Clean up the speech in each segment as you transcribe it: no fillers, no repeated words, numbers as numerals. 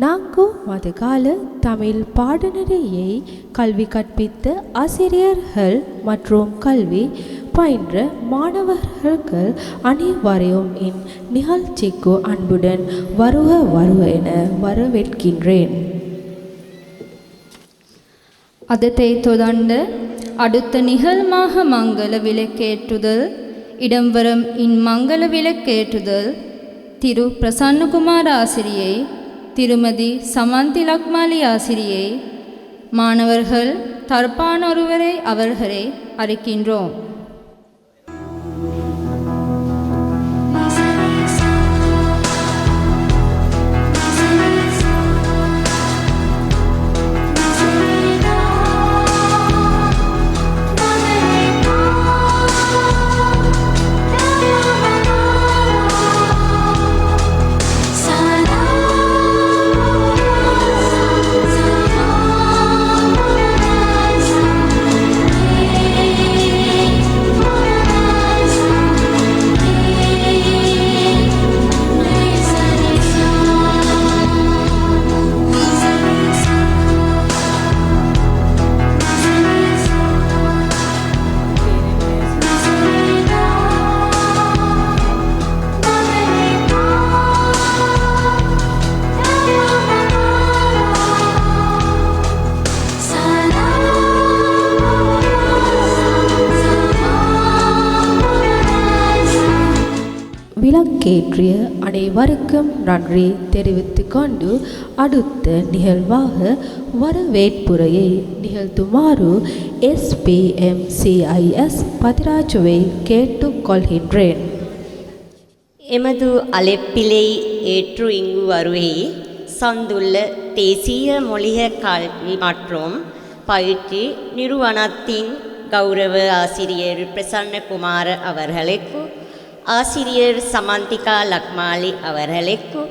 நாங்கோ மதுகால தமிழ் பாடநெறியை கல்வி கற்பித்த ஆசிரியர்கள் மற்றும் கல்வி பயின்ற மாணவர்கள் அனைவரையும் இந்நிகழ்ச்சிக்கு அன்புடன் வருக வருக என வரவேற்கின்றேன். அதத்தை தொடர்ந்து அடுத்த நிகழ்மாக மங்கள விளக்கேற்றுதல் இடம்பெறும். இம்மங்கள விளக்கேற்றுதல் திரு பிரசன்னகுமார் ஆசிரியை, திருமதி சமந்தி லக்மாலி ஆசிரியை, மாணவர்கள் தர்பான் ஒருவரை அவர்களை அறிக்கின்றோம். விளக்கேற்றிய அனைவருக்கும் நன்றி தெரிவித்துக் கொண்டு அடுத்த நிகழ்வாக வரவேற்புரையை நிகழ்த்துமாறு SPMCIS பதிராஜுவை கேட்டுக்கொள்கின்றேன். எமது அழைப்பிலை ஏற்று இங்கு வருகை சந்துள்ள தேசிய மொழிக கல்வி மற்றும் பயிற்சி நிறுவனத்தின் கௌரவ ஆசிரியர் பிரசன்னகுமார் அவர்களுக்கு, ஆசிரியர் சமந்திகா லக்மாலி அவர்களுக்கு,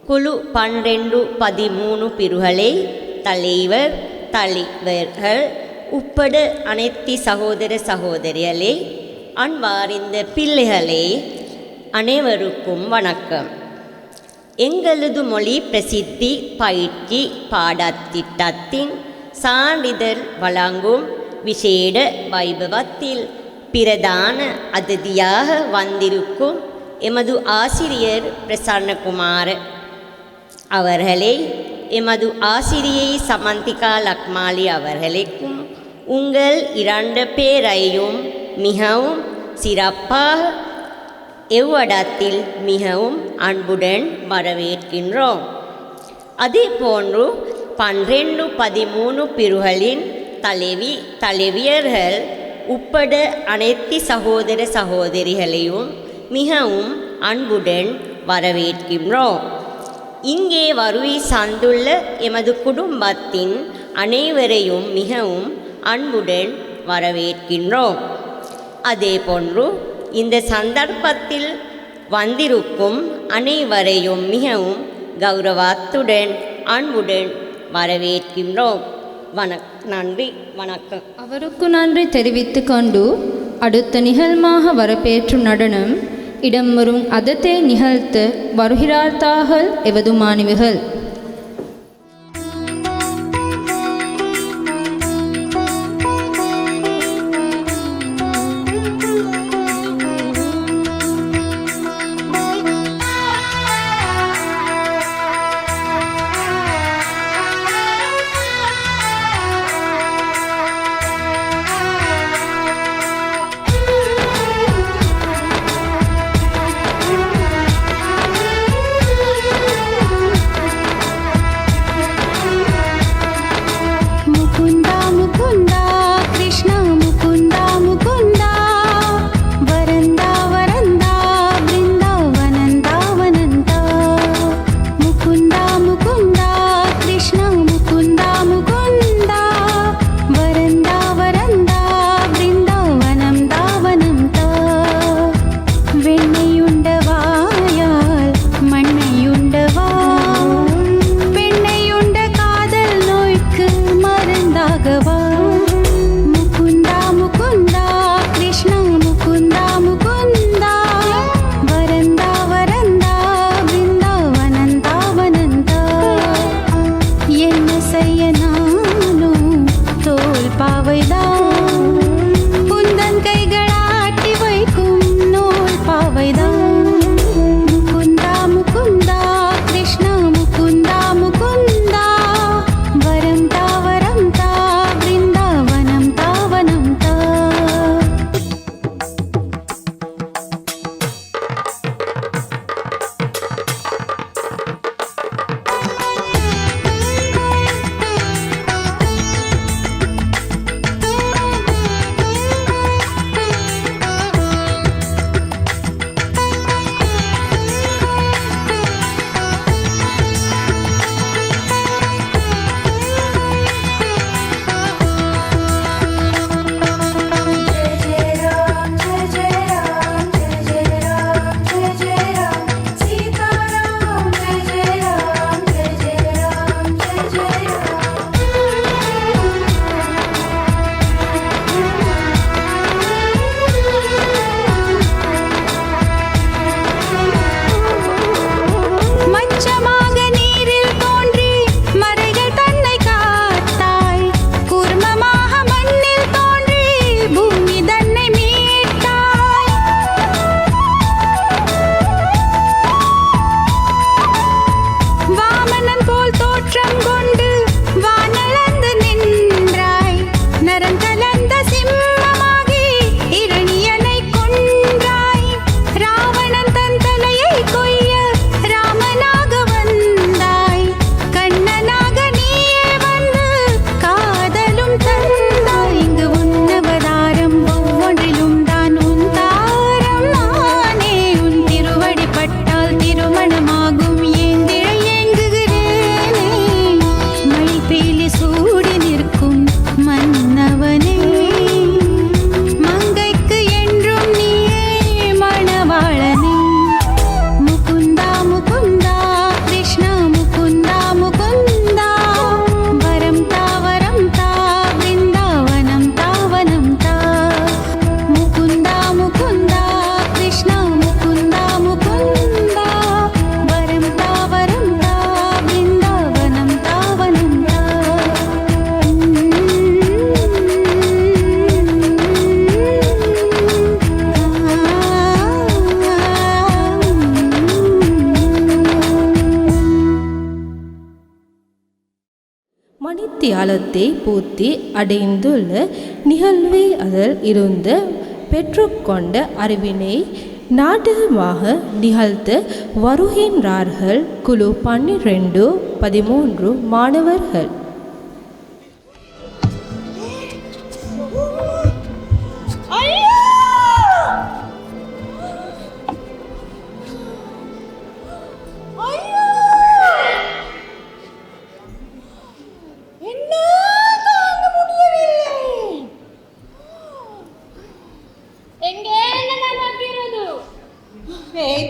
குழு 12-13 பிரிவுகளை தலைவர்கள் உட்பட அனைத்து சகோதர சகோதரிகளே, அன்பார்ந்த பிள்ளைகளே, அனைவருக்கும் வணக்கம். எங்களது மொழி பிரசித்தி பயிற்சி பாடத்திட்டத்தின் சான்றிதழ் வழங்கும் விசேட வைபவத்தில் பிரதான அதிதியாக வந்திருக்கும் எமது ஆசிரியர் பிரசன்னகுமார் அவர்களை, எமது ஆசிரியை சமந்திகா லக்மாலி அவர்களுக்கும் உங்கள் 2 பேரையும் மிகவும் சிறப்பாக எவ்விடத்தில் மிகவும் அன்புடன் வரவேற்கின்றோம். அதே போன்று 12-13 பிரிவுகளின் தலைவியர்கள் உட்பட அனைத்து சகோதர சகோதரிகளையும் மிகவும் அன்புடன் வரவேற்கின்றோம். இங்கே வருகை சார்ந்துள்ள எமது குடும்பத்தின் அனைவரையும் மிகவும் அன்புடன் வரவேற்கின்றோம். அதே போன்று இந்த சந்தர்ப்பத்தில் வந்திருக்கும் அனைவரையும் மிகவும் கௌரவத்துடன் அன்புடன் வரவேற்கின்றோம். நன்றி, வணக்கம். அவருக்கு நன்றி தெரிவித்து கொண்டு அடுத்த நிகழ்மாக வரப்பேற்றும் நடனம் இடம்பெறும். அதத்தை நிகழ்த்த வருகிறார்கள் எவது மாணவிகள். மணித்தியாலத்தை பூர்த்தி அடைந்துள்ள நிகழ்வை அதில் இருந்து பெற்றுக்கொண்ட அறிவினை நாடகமாக நிகழ்த்த வருகின்றார்கள் குழு 12-13 மாணவர்கள்.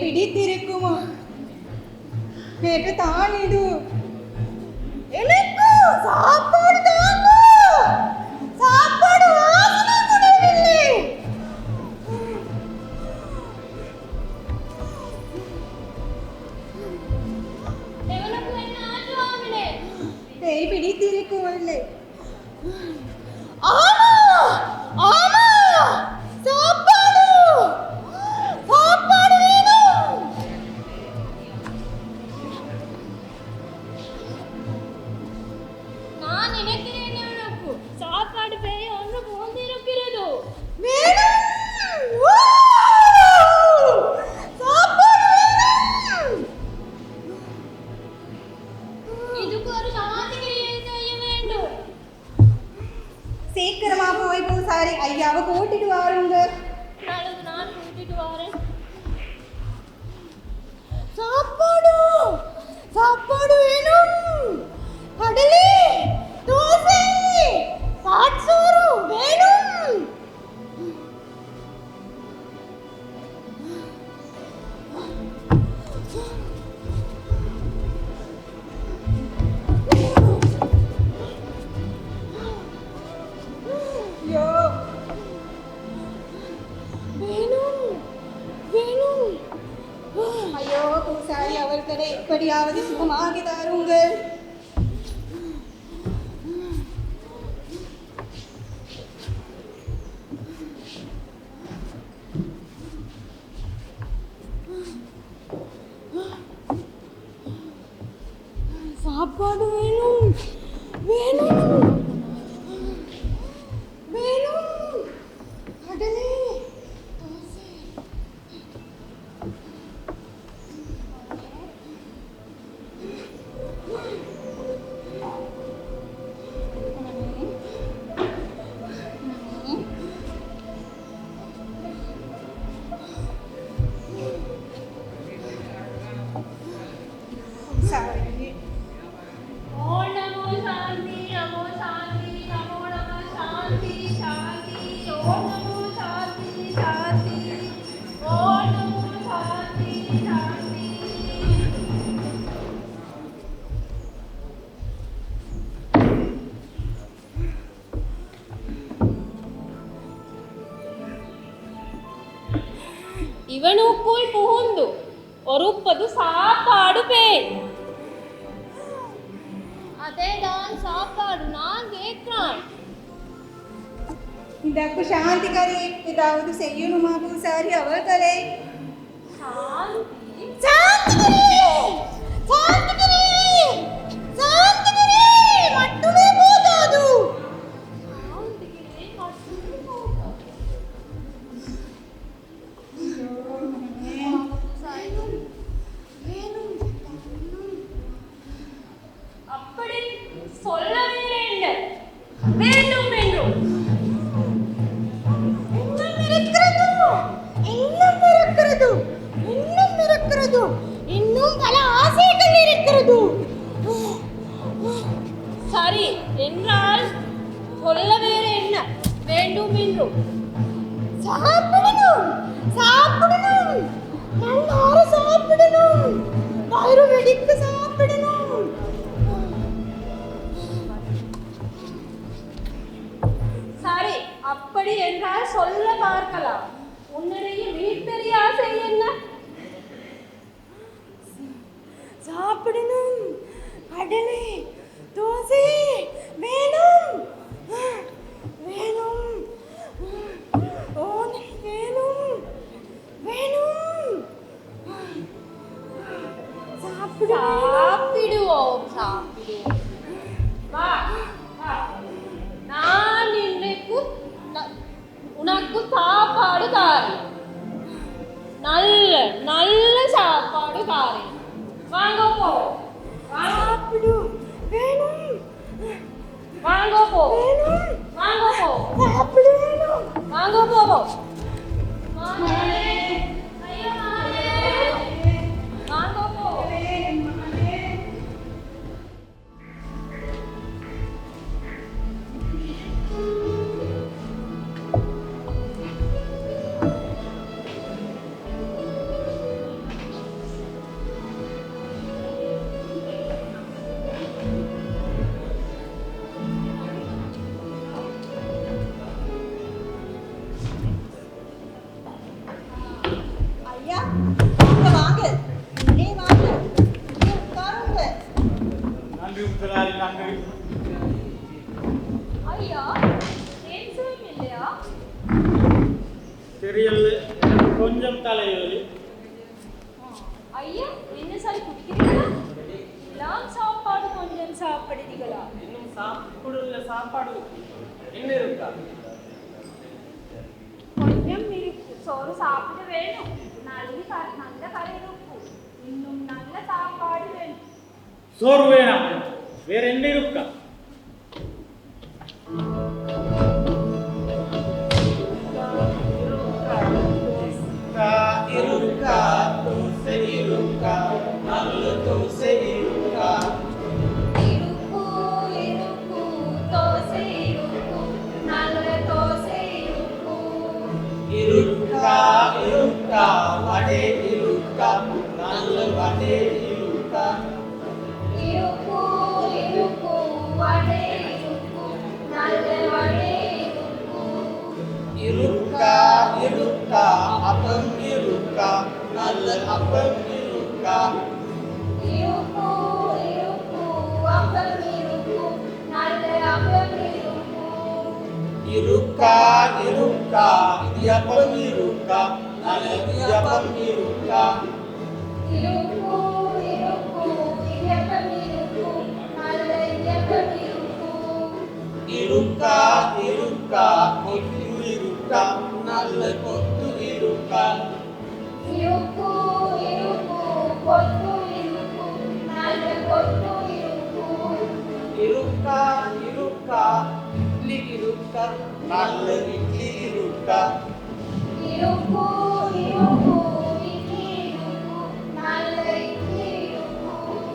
பிடித்திருக்குமா நேற்று தான் இது எனக்கு சாப்பாடு தாங்க சாப்பாடு வாசனை முடியவில்லை. பேய் பிடித்திருக்கவில்லை. ஆமா ஆமா சாப்பாடு சாப்பாடு வேணும். நான் நினைக்கிறேன் எனக்கு சாப்பாடு பேய் ஒன்று போந்திருக்கிறது. வேணும் சாப்பாடு வேணும். இதுக்கு ஒரு சாந்திரியை செய்ய வேண்டும். சீக்கிரமா போய் பூசாரி ஐயாவை கூட்டிட்டு வாருங்க. நாளைக்கு நான் கூட்டிட்டு வரேன். சாப்பாடு சாப்பாடு வேணும். கடலே தோசை சாட்சோறு வேணும். ஐயோ வேணும் வேணும். ஐயோ பூசாரி அவர்களை எப்படியாவது சுகமாகி தாருங்கள். சாப்பாடு வேணும் வேணும் வேணும். கடலே தோசை சாரி. ஓம் நமோ சாந்தி நமோ சாந்தி நமோ நமோ சாந்தி சாந்தி. ஓம் நமோ சாந்தி சாந்தி. ஓம் நமோ சாந்தி சாந்தி. இவனுக்குள் புகுந்து ஒருப்பது சாப்பாடு பேய். அதேதான் சாப்பாடு நான் கேட்கிறேன். இதற்கு சாந்திகரே ஏதாவது செய்யணுமா பூசாரி அவர்களே? சாந்தி சாந்திகரே சாந்திகரே சாந்திகரே மட்டுமே போதாது. சாந்திக்கிறே மட்டுமே போதும். அப்படி சொல்லவே இல்லை. வேண்டும் என்றும் இன்னும் இருக்கிறது இன்னும் இருக்கிறது இன்னும் இருக்கிறது இன்னும் பல ஆசைகள் இருக்கிறது. சரி என்றால் சொல்ல வேறு என்ன வேண்டும் என்றும். சாப்பிடணும் சாப்பிடணும் நல்லார சாப்பிடணும் வயிறு வெடிக்க சாப்பிடணும். சரி அப்படி என்றால் சொல்ல பார்க்கலாம். உன்னுடைய மிகப்பெரிய ஆசை என்ன? சாப்பிடணும் கடலை தோசை வேணும் வேணும் ஓனை வேணும் வேணும். சாப்பிடுவோம் சாப்பிடுவோம். வா எனக்கு சாப்பாடு தாரு. நல்ல நல்ல சாப்பாடு தாரு. வாங்க போ. சாப்பிடு. வேணும். வாங்க போ. வாங்க போ. சாப்பிடு வேணும். வாங்க போ. மாமே. ஐயா மாமே. வாங்க போ. ஐயா வாங்க வாங்க ஏய் வாங்க இங்க உட்காருங்க. நன்றி முதலாளி, நன்றி. ஐயா பேசவும் இல்லையா? தெரியல, கொஞ்சம் தலைவலி. ஐயா என்ன சாரி குடிக்கிறீங்களா? எல்லாம் சாப்பாடு கொஞ்சம் சாப்பிடுறீங்களா? இன்னும் சாப்பிடல. சாப்பாடு என்ன இருக்கா? கொஞ்சம் இருக்கு. சோறு சாப்பிட வேணும். நல்ல கறி இருக்கும். இன்னும் நல்ல சாப்பாடு வேணும். சோறு வேணாம், வேற என்ன இருக்கா? இருக்கா தோசை இருக்கா, நல்ல தோசை இருக்கா. இருக்கு இருக்கு தோசை இருக்கும். நல்ல தோசை இருக்கும். இருக்கா இருக்கா வடை இருக்கா, நல்ல வடை இருக்கா. இருக்கு இருக்கு வடை இருக்கும். நல்ல வடை இருக்கும். இருக்கா இருக்கா அப்பம் இருக்கா, நல்ல அப்பம் இருக்கா. இருக்கு இருக்கு அப்பம் இருக்கும். நல்ல அப்பம் இருக்கும். இருக்கா இருக்கா இடியாப்பம் இருக்கா, நல்ல இடியாப்பம் இருக்கா. இருக்கு இருக்கு இடியாப்பம் இருக்கும். நல்ல இடியாப்பம் இருக்கும். இருக்கா இருக்கா கொத்து இருக்கா, நல்ல கொத்து இருக்கா. இருக்கு இருக்கு கொத்து இருக்கும். நல்ல கொத்து இருக்கும். இருக்கா இருக்கா இட்லி இருக்கா, நல்ல இட்லி இருக்கா. இருக்கு இருக்கு இட்லி இருக்கும். நல்ல இட்லி இருக்கும்.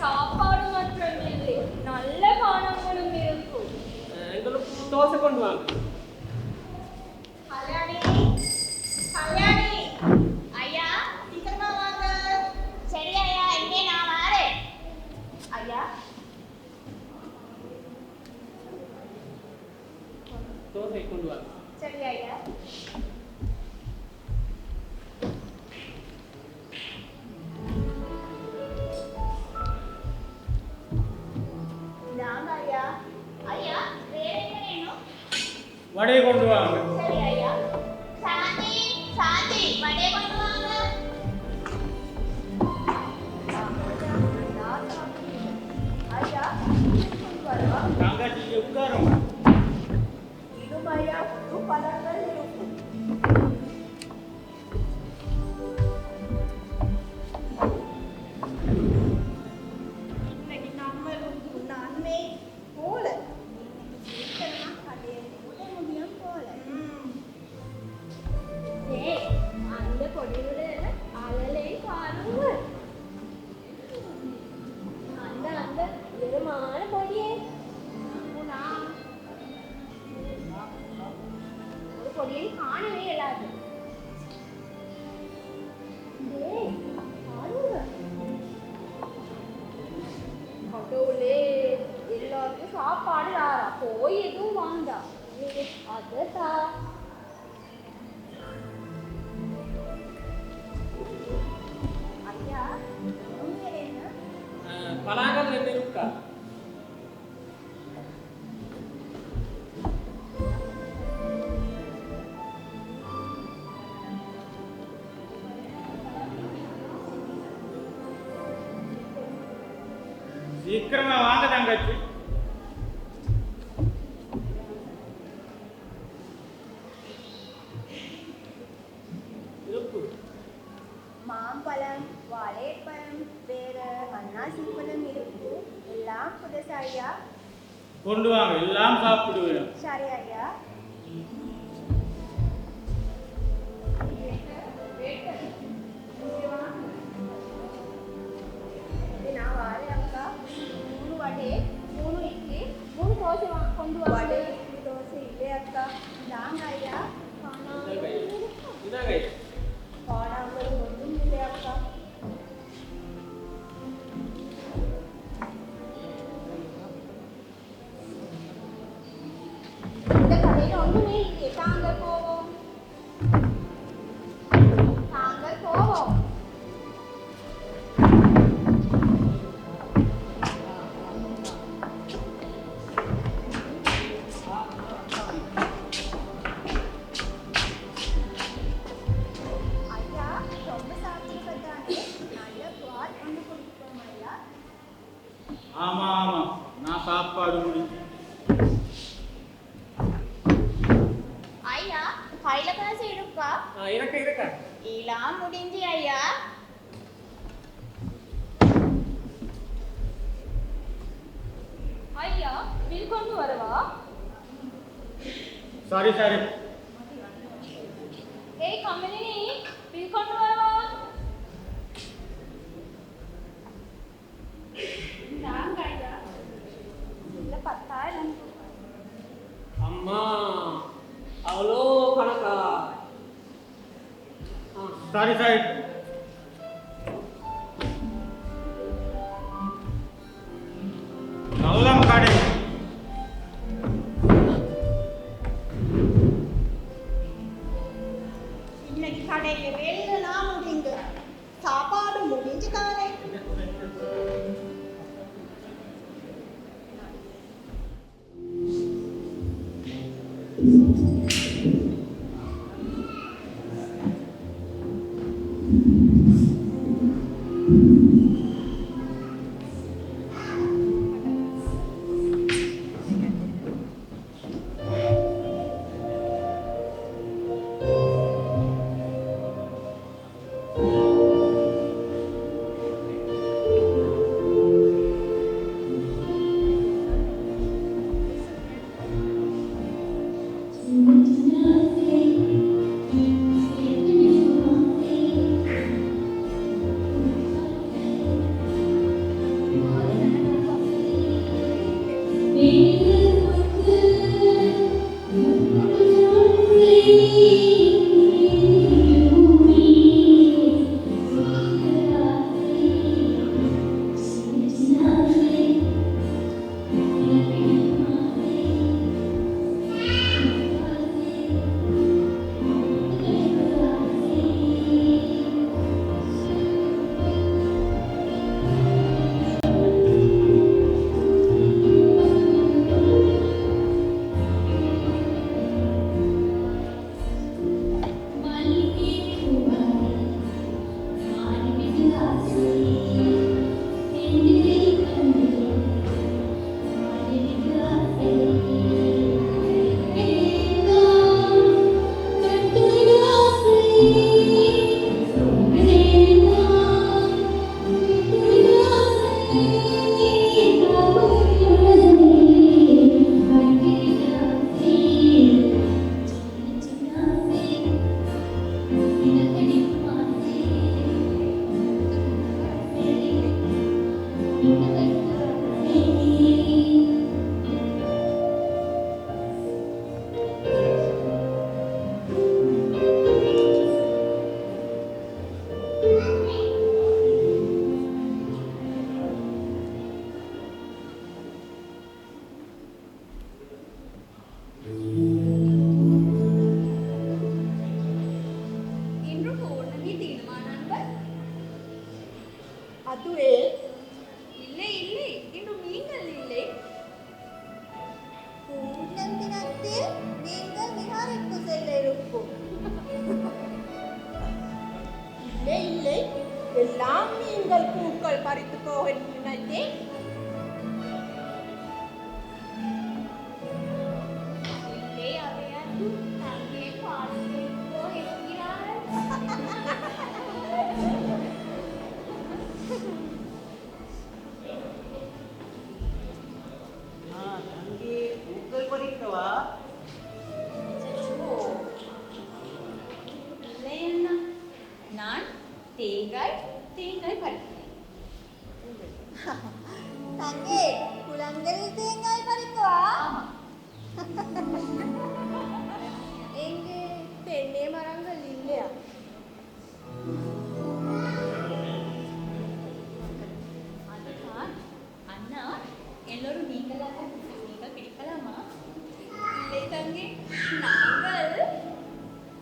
சாப்பாடு மற்றும் இல்லை, நல்ல பானங்களும் இருக்கும். எங்களுக்கு தோசை கொண்டு வாங்க. கல்யாணி கல்யாணி ஐயா சீக்கிரமா வாங்க. சரி ஐயா, இங்கே நான் வரேன். ஐயா தோசை கொண்டு வாங்க. சரி ஐயா. இந்தாங்க ஐயா. ஐயா, வேற என்ன வேணும்? வடை கொண்டு வாங்க. சரி ஐயா. சாந்தி சாந்தி, வடை கொண்டு வாங்க. ஐயா கொண்டு வரவா? தங்கச்சி உட்காரும். இதுவும் ஐயா புது பழங்கள் இருக்கும். இன்னைக்கு நம்ம நன்மை போல சீக்கிரமா கடையை மூட முடியும் போல. ஏய், அந்த கொடியோட அலலை பாருங்க. அந்த அந்த வெறுமான கொடியே ஒரு கொடியை காணவே இயலாது. டேய், பாருங்க. கடவுளே, எல்லாருக்கும் சாப்பாடு தாரா, போய் எதுவும் வாங்கா. அதா ஐயா உங்க என்ன? பலாங்கல் என்ன இருக்கா? சீக்கிரமா வாங்க தங்கச்சி. சிப்பளம் இருக்கு எல்லாம் புதுசு ஐயா. கொண்டு வாங்க, எல்லாம் சாப்பிடுவேன். சரி ஐயா. நான் வாரேன் அக்கா. 3 வடை 3 இட்லி 3 தோசை கொண்டு வாங்க. வடை இட்லி தோசை இல்லை அக்கா. தாங்க ஐயா. இதாங்க பாடாமல் ஒன்றும் இல்லை அக்கா. இந்த கடையில் ஒன்றுமே இல்லை. தாங்கள் போவோம். தாங்கள் போவோம். ஐயா ரொம்ப சாப்பிடுவதானே நல்ல குவாட் கொண்டு கொடுப்போம் ஐயா. ஆமா ஆமா, நான் சாப்பாடு முடிஞ்சு. ஐயா கையில காசு இருக்கா? இருக்க எல்லாம் முடிஞ்சு ஐயா. ஐயா பில் கொண்டு வரவா? சரி சரி. ஏய் கமலினி பில் கொண்டு வரவா? தாங்க ஐயா. இல்லை 10,000. அம்மா அவ்வளோ கணக்கா? சரி சரி. நல்ல கடை. இன்னைக்கு கடையில் வேலைலாம் முடிந்து சாப்பாடு முடிஞ்சு தானே. அதுவே இல்லை இல்லை இன்று நீங்கள் இல்லை. பூர்ணம் தினத்தில் நீங்கள் விஹாரைக்கு செல்ல இருக்கும். இல்லை இல்லை எல்லாம் நீங்கள் பூக்கள் பறித்து போக நினைத்தேன். இல்லை அவையாது தங்கே பாடலே போகிறாள். தங்கே குளங்களில் தேங்காய் பறிக்கவா எங்கே தென்னை மரங்கள் இல்லையா அண்ணா எல்லோரும் நீங்கள் பிடிக்கலாமா? இல்லை தங்கி, நாங்கள்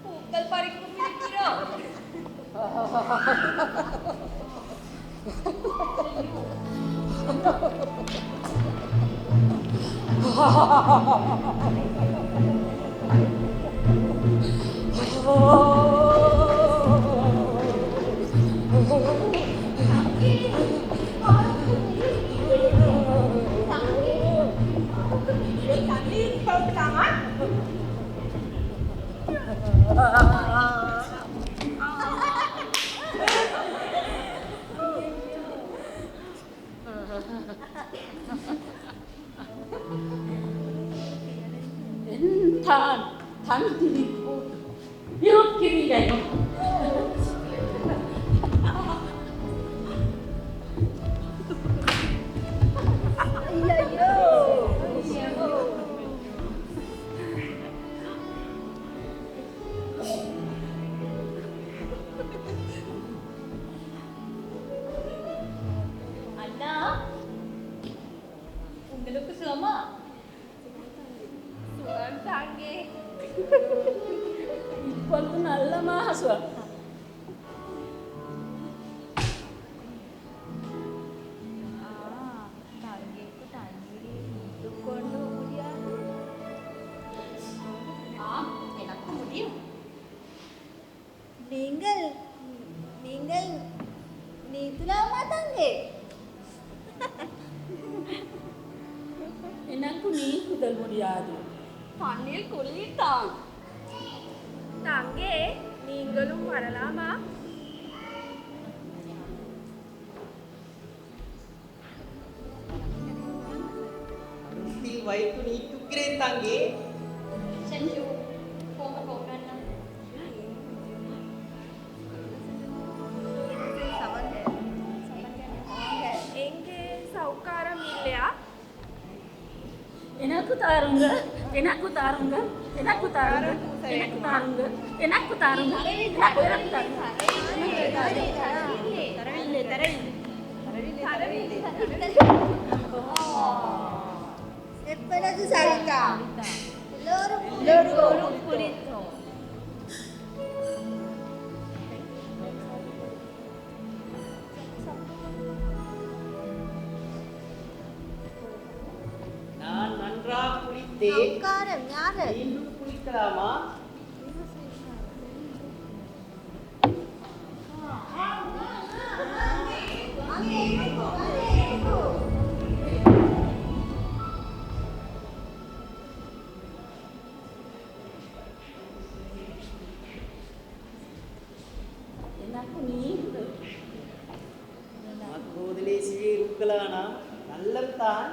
பூக்கள் பறிக்கும் இருக்கிறோம். Tan, tan diriku, yuk kiri deh. அண்ணா, உங்களுக்கு சுகமா? சுகம் தாங்கே. Itu நல்ல mahasiswa. தங்கைக்கு தண்ணீர் கொண்டு முடியாது. எனக்கு முடியும். நீங்கள் நீந்தலாமா தங்கே Enakku nih kudal முடியாது. மண்ணில் குளிர்தான். தங்கே நீங்களும் வரலாமா Still wife to need to create tangi. செஞ்சு போக போகணும். எங்கே சவுக்காரம் இல்லையா Enakku tarungga, enakku tarungga, enakku tarungga, enakku tarungga, enakku tarungga, enakku tarungga. எப்பொழுது சரிக்கா எல்லோரும் குளித்தோம் நான் நன்றாக குளித்தேன். சவுக்காரம் யாரு மீண்டும் குளிக்கலாமா? Enakku nih kudal. அப்போதிலே சிறிய உங்களானா நல்லதான்.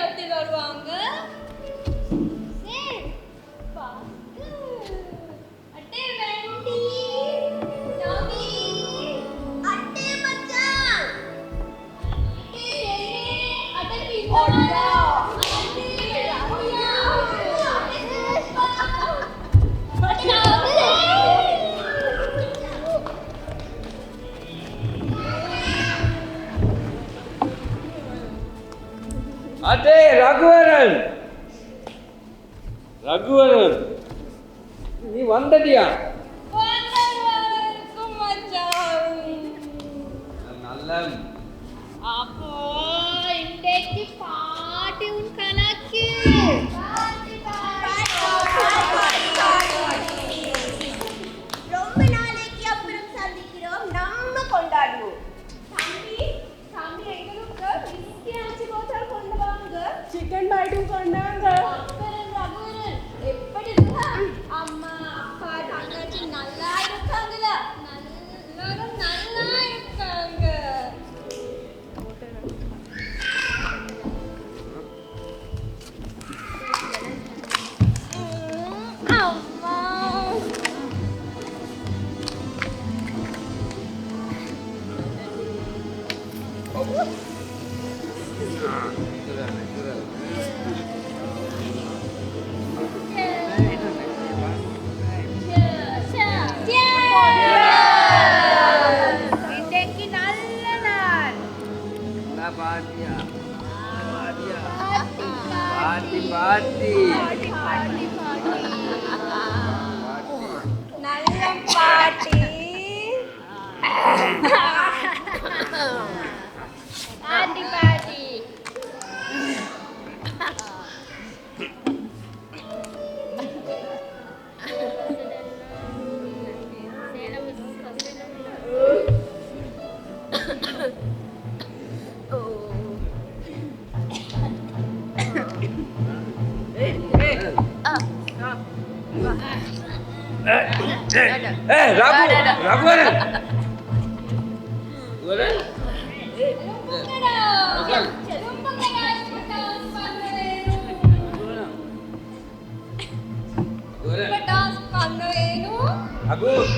අතේ දරුවාංග සේ පාස්තු අතේ වැන්ඩි නවි අතේ මචං අතේ පිටා අතේ රඝුවරන් நீ வந்தடியா நல்ல அப்போ இன்றைக்கு பாட்டி உன் கணக்கு ரொம்ப நாளைக்கு அப்புறம் சந்திக்கிறோம் நம்ம கொண்டாடுவோம் தம்பி எங்களுக்கு விஸ்கி அஞ்சு போத்தல் கொண்டு வாங்க சிக்கன் பைட்டும் கொண்டாங்க அப்புறம் ரகுவரன் எப்படி இருக்கா அம்மா அப்பா தங்கச்சி நல்லா இருக்காங்களா எல்லாரும் நல்லா இருக்காங்க அம்மா இன்னைக்கு நல்ல நாள் நல்ல பாட்டி பாட்டி ரகுவரன்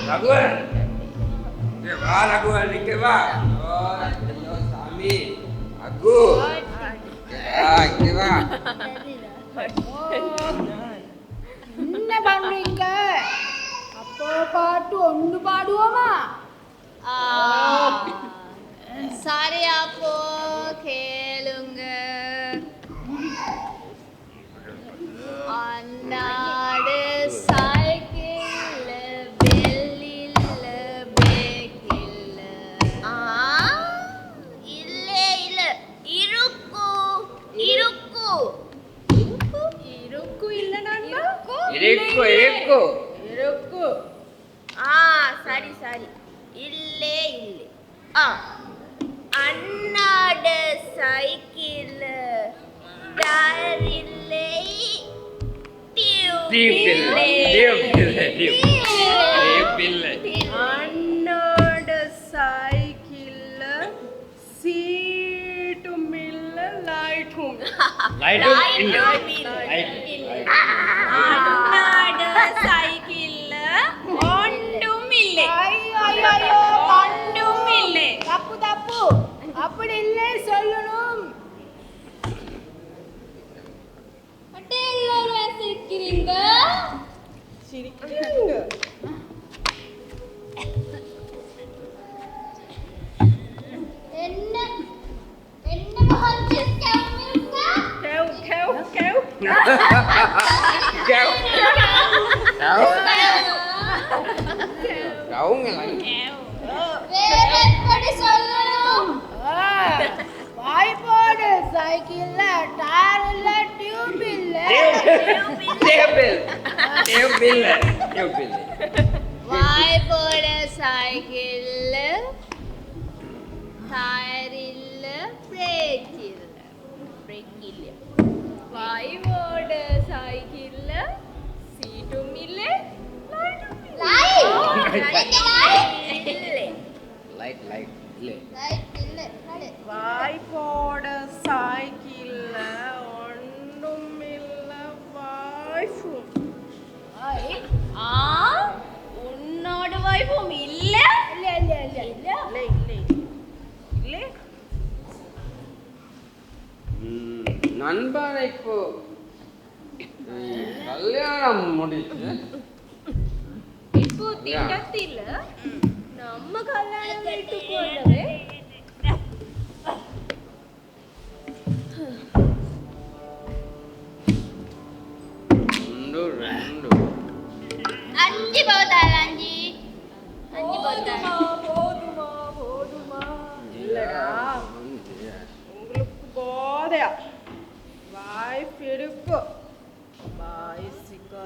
ரகுவரன் வா ரகுவரன் இங்க வா சாமி அகு இங்க வா என்ன பண்றீங்க அப்போ பாட்டு ஒன்று பாடுவோமா சரி அப்போ கேளுங்க அன்னாடு சைக்கிள் பெல்லில் பிரேக் இல்ல இல்ல இல்ல இருக்கு இருக்கு இருக்கு இல்லனா இருக்கு சரி சரி இல்லே இல்லை அன்னாட சைக்கிள் டயர் இல்லை டியூப் இல்லை அண்ணோட சைக்கிள்ல சீட்டும் இல்ல லைட்டும் அண்ணோட சைக்கிள்ல ஒன்றும் இல்லை ஒன்றும் இல்லை தப்பு தப்பு அப்படி இல்லை சொல்லணும் எல்லாரும் சிரிக்கிறீங்க என்ன என்ன மகன் வேற எப்படி சொல்லணும் வாய்ப்போடு சைக்கிள்ல டயர் இல்ல டியூப் இல்ல வாய் போட சைக்கிள் டயர் இல்ல பிரேக் இல்ல வாய் போட சைக்கிள்ல சீட்டும் இல்ல வாய்ப்போட சைக்கிள்ல உன்னோட வைஃபும் இல்ல நண்பனை இப்போ கல்யாணம் முடிச்சு இப்போ திட்டத்தில நம்ம கல்யாணம் வீட்டுக்கு வந்தவே ரெண்டு அஞ்சு போதால் அஞ்சு போதால் போதுமா இல்லடா உங்களுக்கு போதையா வைஃப் இருக்கு பைசிக்கல்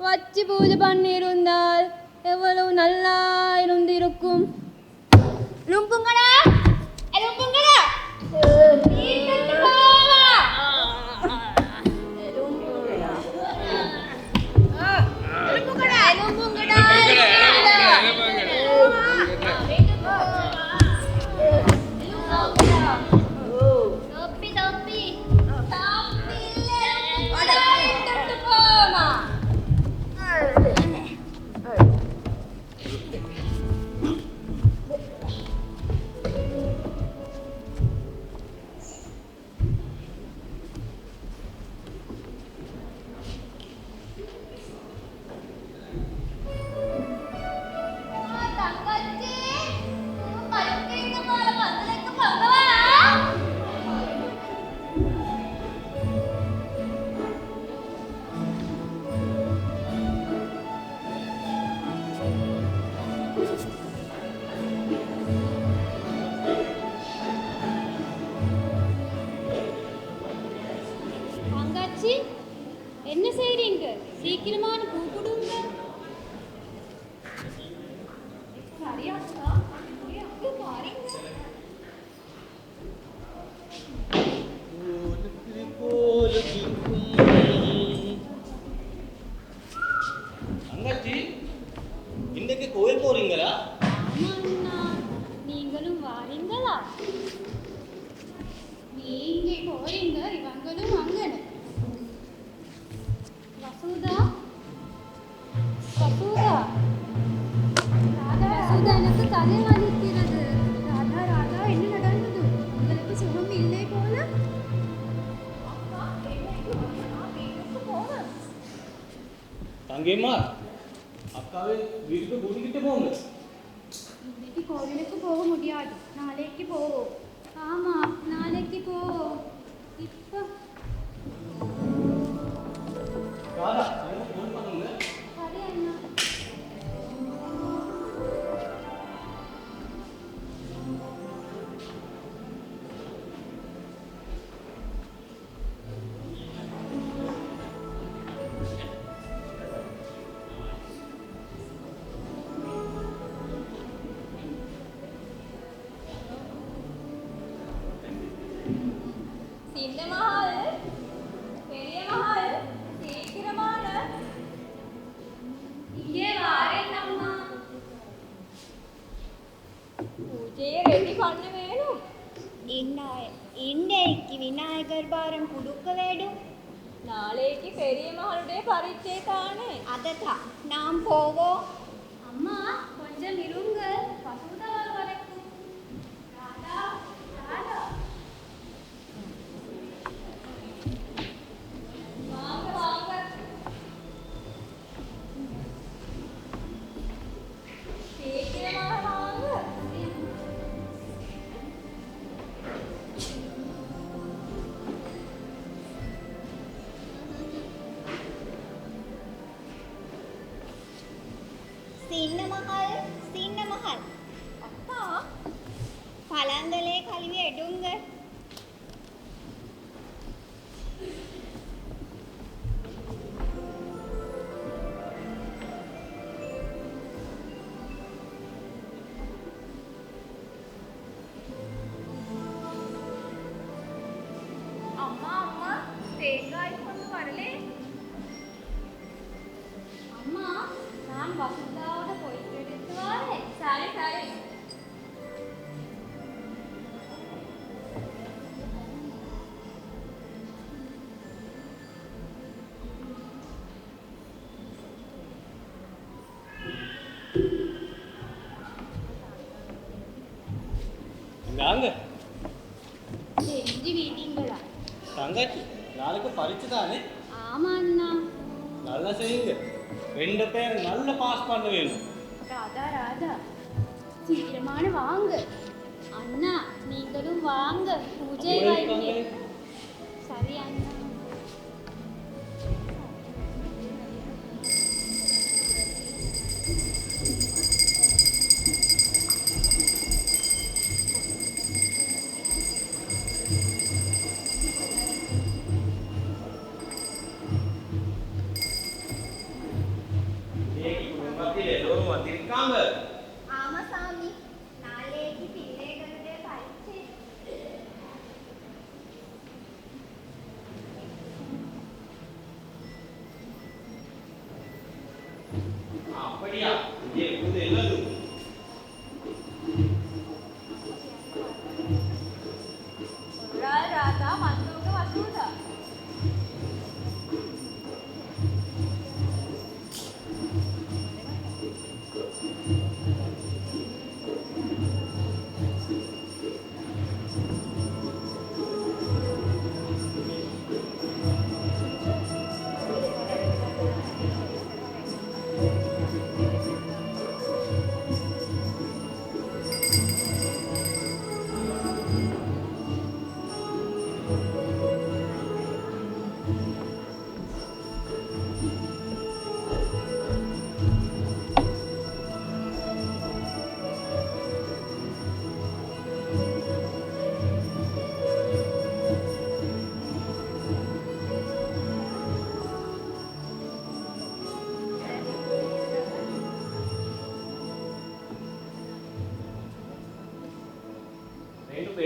வச்சு பூஜை பண்ணியிருந்தால் எவ்வளவு நல்லா இருந்திருக்கும். லும்புங்கடா லும்புங்கடா என்ன செய்றீங்க? சீக்கிரமான கூப்பிடுங்க. சரியாக்கா அங்கே பாருங்க. தங்கச்சி இன்னைக்கு கோயில் போறீங்களா? ஆமா அண்ணா, நீங்களும் வாரீங்களா? நீங்க போறீங்க, இவங்களும் வாங்கணும். வசுதா வசுதா வசுதா, எனக்கு தலை வலிக்கிறது. ராதா ராதா என்ன நடந்தது? உங்களுக்கு சுகம் இல்லை போல. தங்கையம்மா அக்காவே வீட்டுக்கு கூட்டிக்கிட்டு போங்க. இன்னைக்கு கோவிலுக்கு போக முடியாது, நாளைக்கு போவோம். ஆமா, நாளைக்கு போ. இப்போ ராதா எனக்கு ஃபோன் பண்ணுங்க. சரி அண்ணா. சின்ன மகள், பெரிய மகள், சீக்கிரமான இங்கே வாரேன் அம்மா. பூஜையை ரெடி பண்ண வேணும். இன்றைக்கு விநாயகர் பாரம் கொடுக்க வேண்டும். நாளைக்கு பெரிய மகளுடைய பரீட்சை தானே. அததான் நாம் போவோம். அம்மா கொஞ்சம் இருங்க, வசுதா வரைக்கும். ராதா ராதா வாங்க வாங்க. சீக்கிரமாக வாங்க. சின்ன மகள் அக்கா பழங்களே கழுவி எடுங்க. அம்மா அம்மா தேங்காய் கொண்டு வரலே. அம்மா, நான் வசுதாவோட போயிட்டு எடுத்து வரேன். சரி சரி. வாங்க தெரிஞ்சு வீட்டீங்களா? தங்கச்சி நாளைக்கு பரீட்சை தானே. ஆமா அண்ணா. நல்லா செய்யுங்க. 2 பேர் நல்ல பாஸ் பண்ண வேணும். ராதா ராதா, சீக்கிரமான வாங்க. அண்ணா நீங்களும் வாங்க, பூஜை வைங்க. சரி அண்ணா. இன்னைக்கு குடும்பத்தில் எல்லோரும் வந்திருக்காங்க. ஆமா சாமி, நாளைக்கு பிள்ளைகளுடைய பரீட்சை. அப்படியா? இங்கே புது எல்லாரும் ராதா மற்றவங்க வசூதா.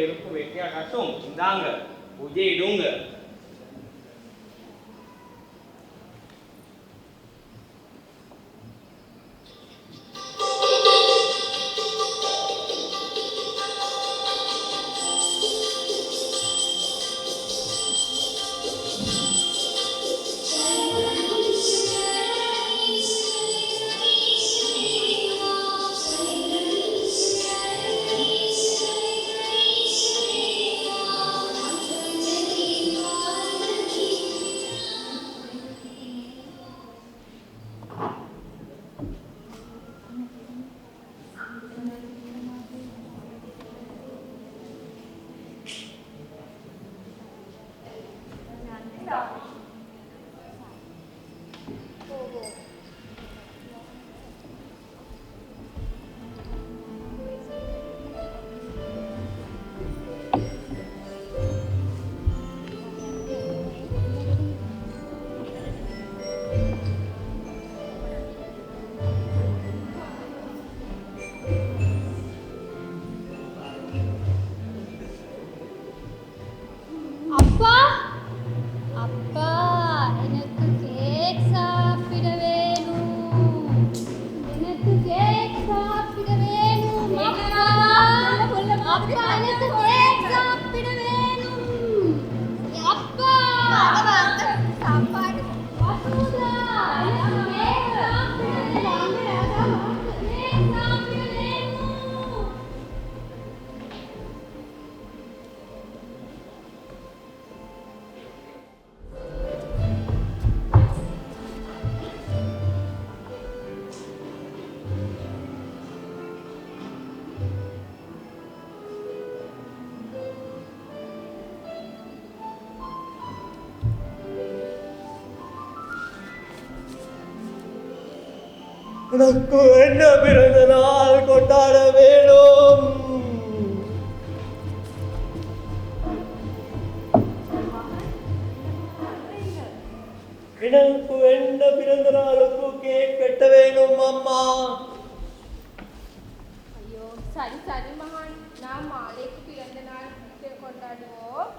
நெருப்பு வெட்டியாகட்டும். இந்தாங்க பூஜையிடுங்க. அப்பா அப்பா எனக்கு கேக் சாப்பிட வேணும். எனக்கு கேக் சாப்பிட வேணும். அப்பா அப்பா எனக்கு கேக் சாப்பிட வேணும். அப்பா சாப்பாடு வசூதா எனக்கு கேக் சாப்பிட வேணும். கேக் சாப்பிட வேணும். எனக்கு என்ன பிறந்த நாள் கொண்டாட வேணும். எனக்கு என்ன பிறந்த நாளுக்கு கேக் வெட்ட வேணும் அம்மா. ஐயோ சரி சரி மகான், நான் மாலைக்கு பிறந்த நாள் கொண்டாடுவோம்.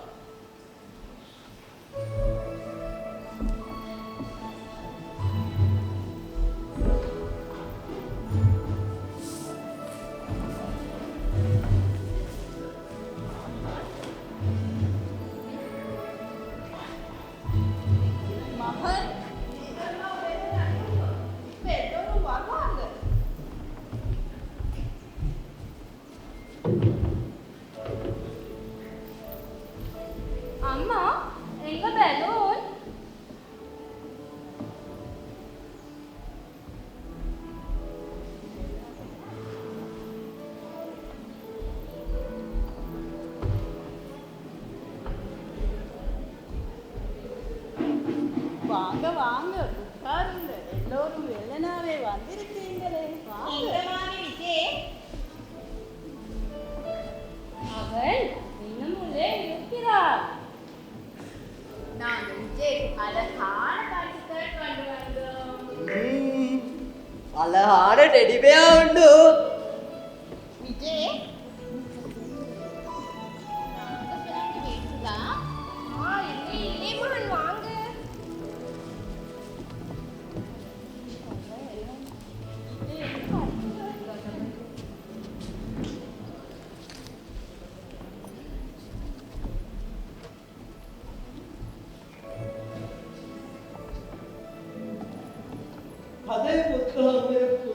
அம்மா எங்க பலூன்? வாங்க வாங்க உட்காருங்க. எல்லோரும் வெள்ளனாவே வந்திருக்கீங்களே. அவள் இன்னும் உள்ளே இருக்கிறாள். நாங்கள் விஜய் அழகான பரிசுகள் கொண்டு வந்தோம். அழகான டெடிபே உண்டு. விஜய் நாங்க பிறகு வீட்டுதா இல்லை மகன் வாங்க. கதை புத்தகம் இருக்கு.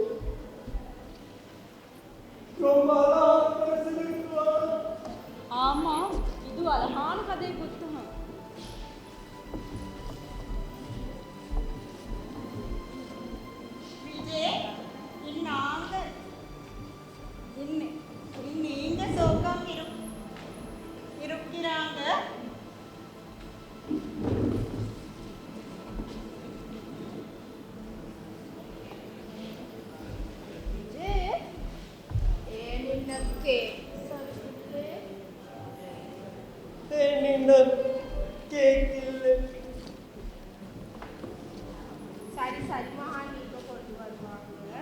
ரொம்ப அழகான பரிசு. ஆமா, இது அழகான கதை புத்தகம். விஜய் நாங்கள் நீங்க சோகம் இருக்கிறாங்க. சரி சரி மகான், நீங்க கொண்டு வருவாங்க.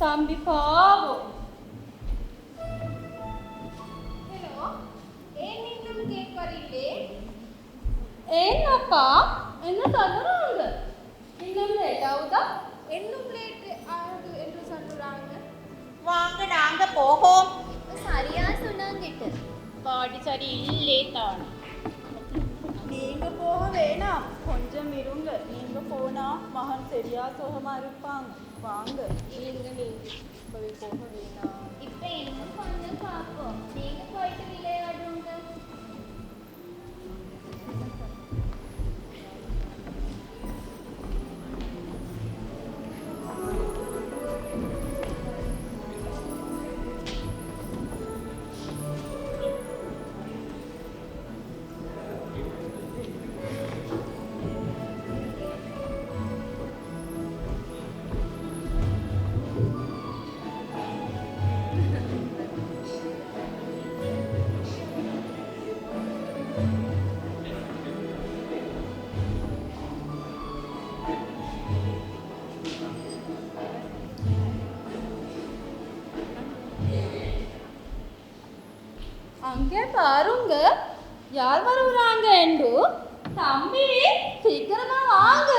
தம்பி பாவம். ஹலோ ஏன் இன்னும் கேக் வரீங்களே? ஏன்னப்பா என்ன சொல்றாங்க? இன்னும் லேட் ஆகுதா? இன்னும் லேட் ஆகுது என்று சொல்றாங்க. வாங்க நாங்க போவோம். சரியா சொன்னாங்கிட்டு பாடி சரி இல்லே தான். நீங்க போக வேணாம், கொஞ்சம் இருங்க. நீங்க போனா மகன் சரியா சுகமா இருப்பாங்க. வாங்க. நீங்க இப்பவே போக வேணாம். இப்ப இன்னும் கொஞ்சம் பார்ப்போம். நீங்க போயிட்டு விளையாடுங்க. அங்கே பாருங்க யார் வருவாங்க என்று. தம்பி சீக்கிரமா வாங்க.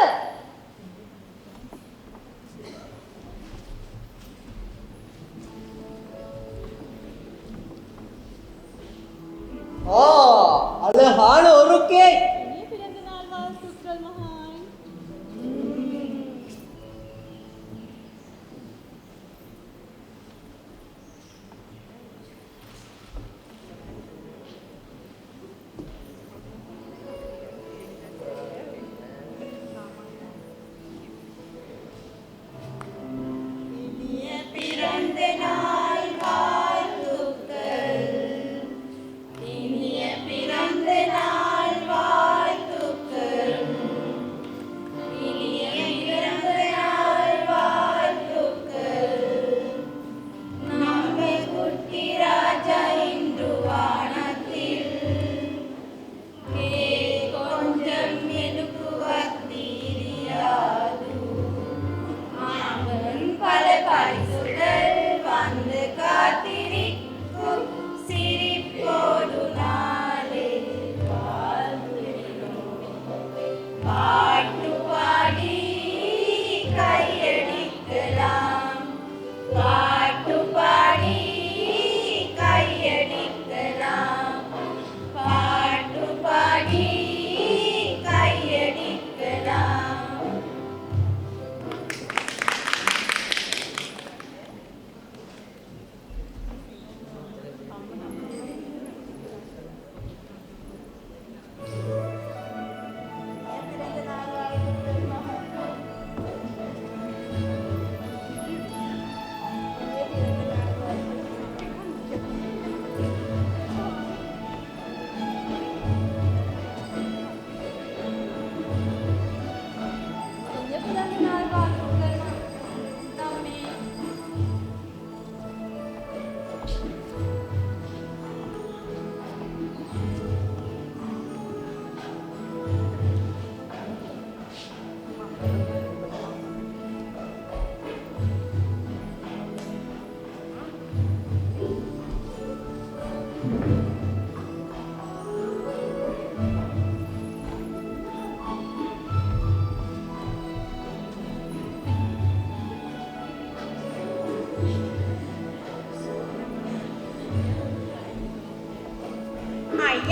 அழகான ஒரு கேக். இனிய பிறந்த நாள் வாழ்த்துக்கள் மகன்.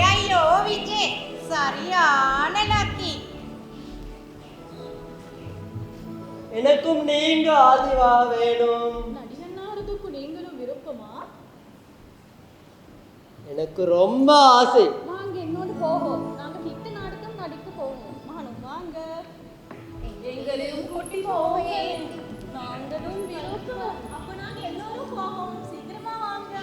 ஐயோ விஜய் சரியான லக்கி. எனக்கும் நீங்க ஆதிவா வேணும். நடிகனாரதுக்கு நீங்களும் விருப்பமா? எனக்கு ரொம்ப ஆசை. வாங்க என்னோடு போவோம். நாங்க ஹிட் நாடகம் நடிக்க போவோம். மகனும் வாங்க. எங்களையும் கூட்டி போவோம். நாங்களும் விருப்பம். அப்ப நாங்க எல்லாரும் போவோம். சீக்கிரமா வாங்க.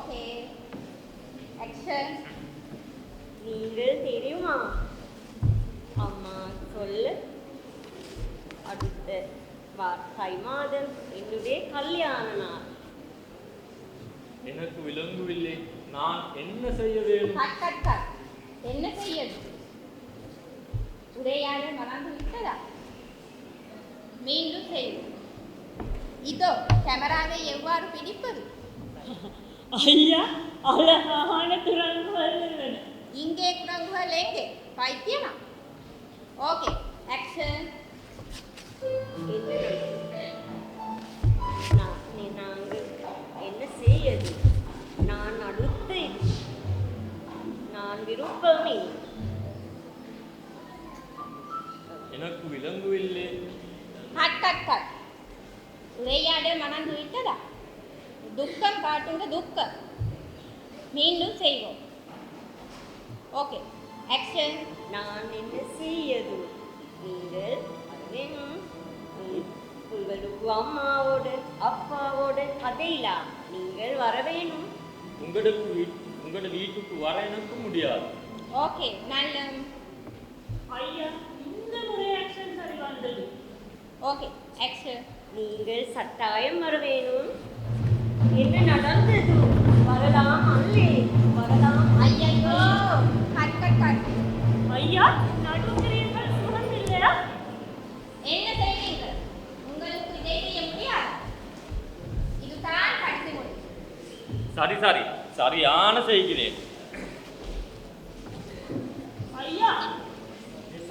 Okay action. நீங்கள் தெரியுமா அம்மா சொல்லு அடுத்த தை மாதம் என்னுடைய கல்யாண நாள். எனக்கு விளங்கவில்லை, நான் என்ன செய்ய வேண்டும்? Cut cut cut. என்ன செய்யது? உரையாடல் மறந்து விட்டதா? மீண்டும் செய்வோம். இதோ கேமராவை எவ்வாறு பிடிப்பது? ஐயா அழகான குரங்குகள். இங்கே குரங்குகள் எங்கே? பைத்தியமா? Okay action. நாங்கள் என்ன செய்யது? நான் அடுத்து நான் விருப்பமே. எனக்கு விளங்கவில்லை. Cut cut cut. உரையாடல் மறந்து விட்டதா? துக்கம் காட்டுங்க துக்கம். மீண்டும் செய்வோம். Okay action. நான் என்ன செய்யது? நீங்கள் வேணும் உங்களுக்கு அம்மாவோடு அப்பாவோடு கதையிலா நீங்கள் வர வேணும். உங்களோட வீட்டுக்கு வர எனக்கு முடியாது. ஓகே நல்ல. ஐயா இந்த முறை ஆக்ஷன் சரி வந்தது. Okay action. நீங்கள் சட்டாயம் வர வேணும். என்ன நடந்தது? வரலாம் அல்லே வரலாம். ஐயோ கட் கட் கட். ஐயா நடுக்கிறீர்கள் சுகம் இல்லையா? என்ன செய்வீர்கள்? உங்களுக்கு இதை செய்ய முடியாது. இதுதான் கடைசி மொழி. சரி சரியான செய்கிறேன். ஐயா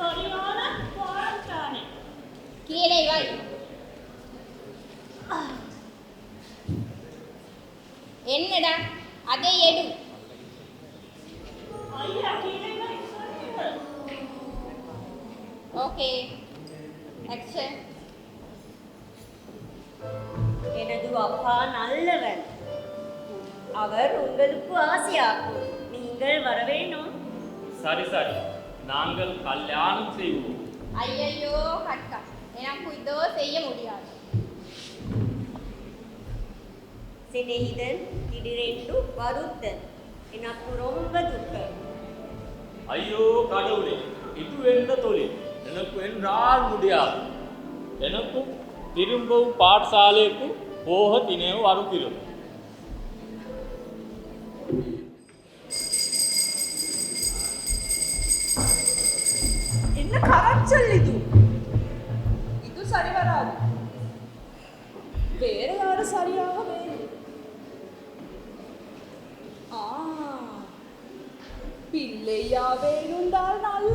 சரியான பாடம் தானே. கீழே வை. என்னடா அதை எடு. ஐயா கீழே வை சொன்னீர்கள். Okay action. எனது அப்பா நல்லவன். அவர் உங்களுக்கு ஆசையாகும். நீங்கள் வர வேணும். சரி நாங்கள் கல்யாணம் செய்வோம். ஐயோ கட்டா எனக்கு இதோ செய்ய முடியாது. சிநேகிதன் திடீரென்று வருத்தன். எனக்கு ரொம்ப துக்கம். ஐயோ கடவுளே, இது என்ன தொழில்? எனக்கு என்றால் முடியாது. எனக்கும் திரும்பவும் பாடசாலைக்கு போக தினம் வருகிறோம். என்ன கரைச்சல் இது? இது சரி வராது. வேற யாரு சரியாக வேணும்? பிள்ளையா வேணுண்டால் நல்ல.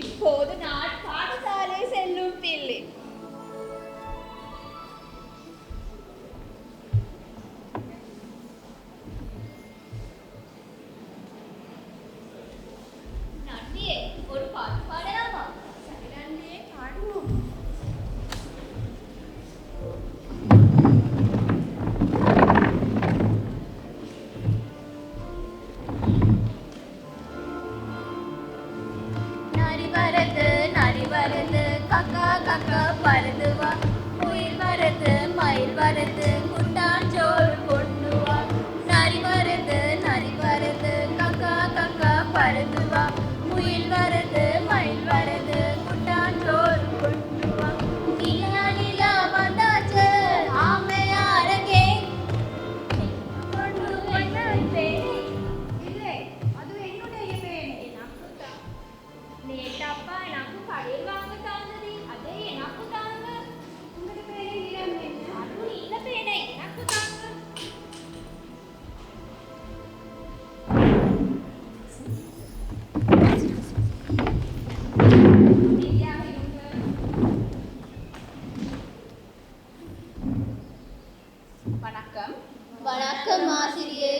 இப்போது நான் பாடசாலை செல்லும் பிள்ளை. நன்றியே ஒரு பாட்டு பாடலாமா? சரி நன்றியே பாடுவோம். நரி வரது கக்கா கக்கா பறந்து வா. முயல் வரது மயில் வரது குண்டான் சோறு கொண்டு வா. நரி வரது கக்கா கக்கா பறந்து வா. முயல் வரது மயில் வரது குண்டான் சோறு கொண்டு வா. நிலா நிலா வந்தாச்சு ஆமையாரங்கே கொண்டு வந்த பேனை. இல்லை அது என்னுடைய பேனை. நேற்றப்பா எனக்கு கடையில் வாங்க தாந்தது. அதே எனக்கு தாங்க. உங்களோட பேனை நிறம் என்ன? அது நீல பேனை எனக்கு தாங்க. வணக்கம். வணக்கம் ஆசிரியை.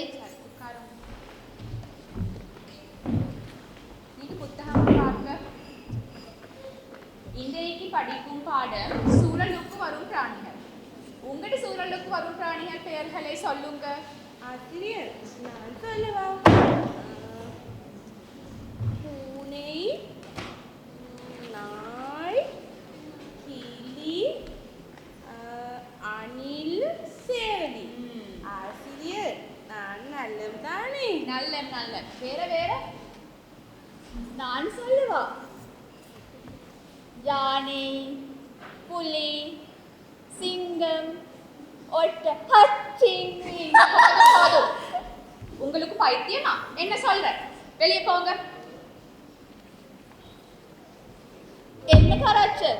இது புத்தகம் பாருங்க. இன்றைக்கு படிக்கும் பாடம் சூழலுக்கு வரும் பிராணிகள். உங்களோட சூழலுக்கு வரும் பிராணிகள் பெயர்களை சொல்லுங்க. ஆசிரியர் நான் சொல்லவா? நல்ல வேற நான் சொல்லவா? யானை, புலி, சிங்கம், ஒட்ட ஹச்சிங்கி. உங்களுக்கு பைத்தியமா? என்ன சொல்ற? வெளியே போங்க. என்ன கராச்சு?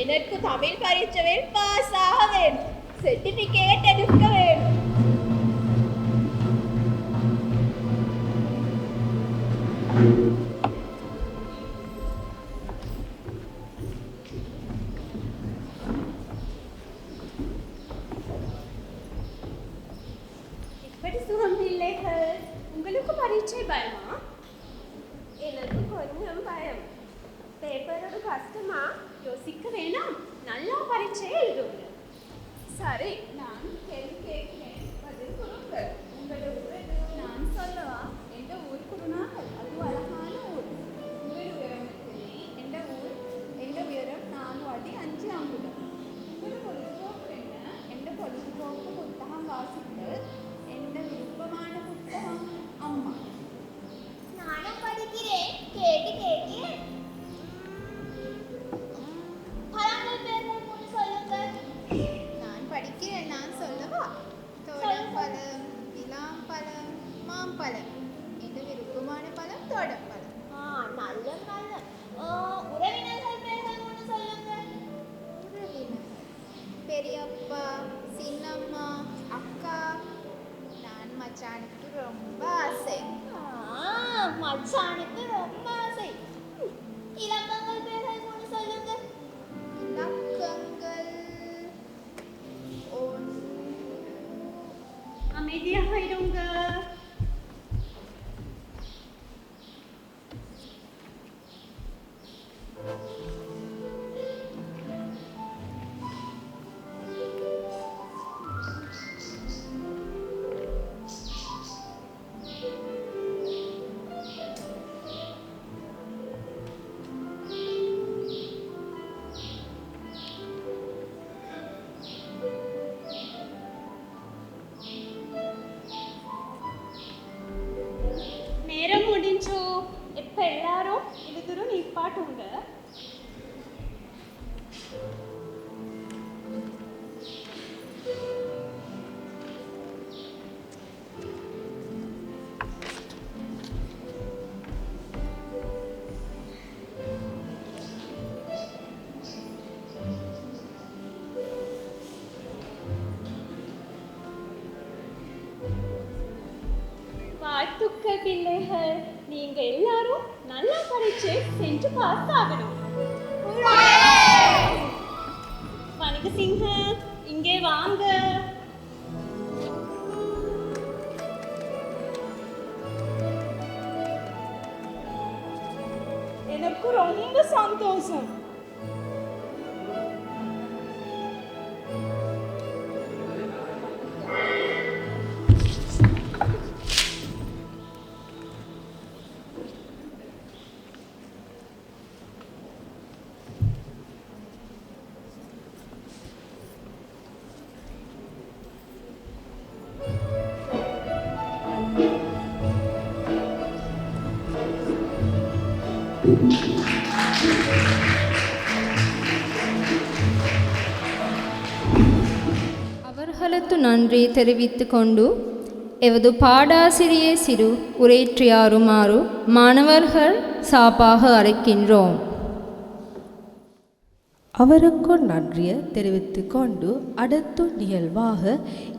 எனக்கு தமிழ் பரீட்சையில் பாஸ் ஆக வேண்டும். சர்டிபிகேட் எடுக்க வேண்டும். எப்படி சுகம் பிள்ளைகள்? உங்களுக்கு பரீட்சை பயமா? எனக்கு கொஞ்சம் பயம். பேப்பரோட கஷ்டமா? யோசிக்க வேணாம், நல்லா பரீட்சை எழுதுங்க. சரி, நான் கேள்வி கேட்கிறேன், பதில் கொடுங்க. உங்களோட ஊர் நான் சொல்லவா? எந்த ஊர் குருநாகல், அது அழகான ஊர். உங்களோட உயரம் எந்த ஊர்? எந்த உயரம் 4 அடி 5 அங்குலம். உங்களோட பொழுதுபோக்கு என்ன? எந்த பொழுதுபோக்கு புத்தகம் வாசிப்பு. எந்த விருப்பமான புத்தகம்? அம்மா. நானும் படிக்கிறேன், கேட்டு கேட்கிறேன். பழங்கள் பேர்கள் மூணு சொல்லுங்க. நான் படிக்கிறேன், நான் சொல்லவா? தோடம்பழம், இளாம்பழம், மாம்பழம். எந்த விருப்பமான பழம்? தோடம்பழம். நல்ல உறவினர்கள் பேர்கள் மூணு சொல்லுங்க. உறவினர்கள் பெரியப்பா, சின்னம்மா, அக்கா. நான் மச்சானுக்கு ரொம்ப ஆசை. மச்சானுக்கு ரொம்ப ஆசை. இலக்கங்கள் பேர்கள் மூணு சொல்லுங்க. இலக்கங்கள் அமைதியாக இருங்க. நேரம் முடிஞ்சோ. இப்ப எல்லாரும் இது தூரம் நிப்பாட்டுங்க. வாழ்த்துக்கள் பிள்ளைகள், நீங்க எல்லாரும் நல்லா பரீட்சை செஞ்சு பாஸ் ஆகணும். வணக்கசிங்கம், இங்கே வாங்க. எனக்கு ரொம்ப சந்தோஷம். அவர்களுக்கு நன்றி தெரிவித்துக் கொண்டு எவது பாடாசிரியை சிறு உரைற்றியாருமாறு மாணவர்கள் சாப்பாக அழைக்கின்றோம். அவருக்கு நன்றியை தெரிவித்து கொண்டு அடுத்த நிகழ்வாக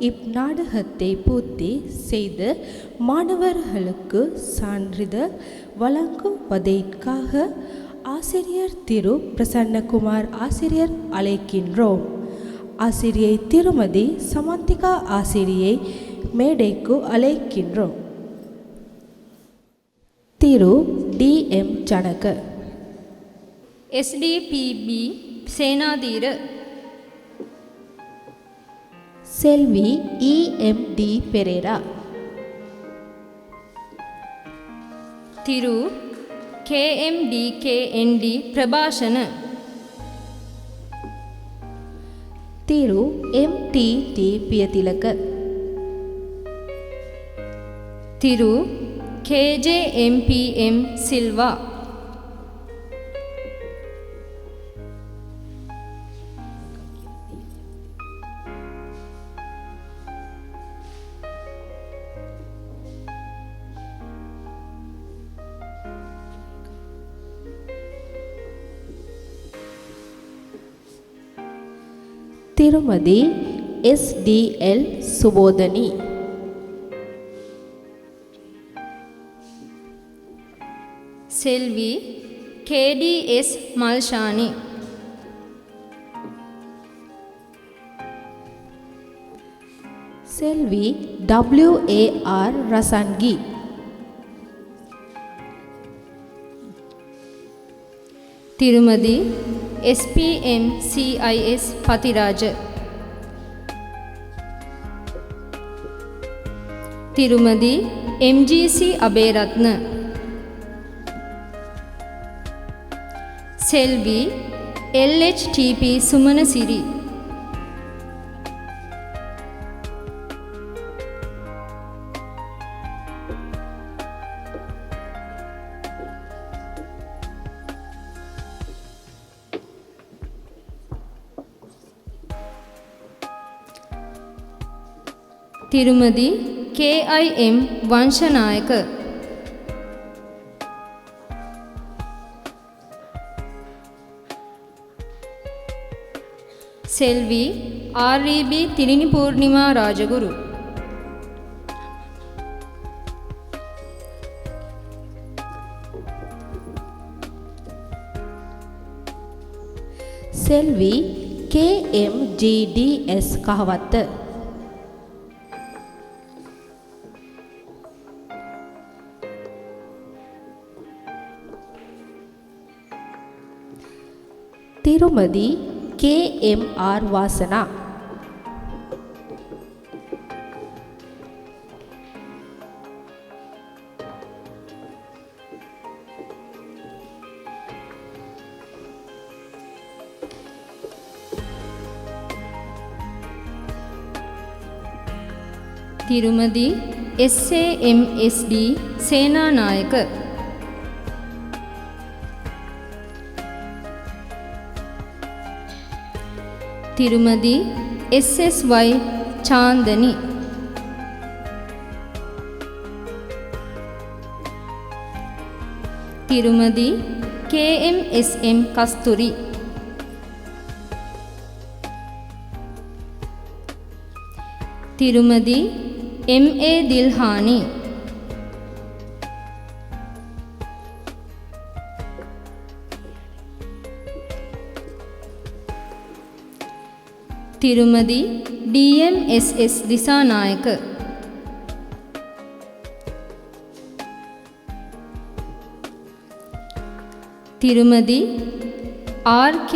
இந்நாடகத்தை பூர்த்தி செய்து மாணவர்களுக்கு சான்றிதழ் வழங்குவதற்காக ஆசிரியர் திரு பிரசன்னகுமார் ஆசிரியர் அழைக்கின்றோம். ஆசிரியை திருமதி சமந்திகா ஆசிரியை மேடைக்கு அழைக்கின்றோம். திரு டி.எம். ஜனக, எஸ்டிபிபி சேனாதீர, செல்வி இ.எம்.டி. பெரேரா, திரு KMDKND ප්‍රභාෂණ තිරු MTT පියතිලක තිරු KJMPM සිල්වා තිරුමදී SDL සුබෝධනී සෙල්වි KDS මල්ෂානි සෙල්වි WAR රසන්ගී තිරුමදී SPM CIS පතිරාජ තිරුමදී MGC අබේරත්න සෙල්වි LHTP සුමනසිරි තිරුමදී KIM වංශනායක සෙල්වි REB තිලිනි පූර්ණිමා රාජගුරු සෙල්වි KMGDS කහවත්ත තිරුමදී KMR වාසනා තිරුමදී SAMSD සේනානායක තිරුමදී SSY චාන්දනි තිරුමදී KMSM කස්තුරි තිරුමදී MA දිල්හානි තිරුමදී DMSS Dissanayake තිරුමදී RK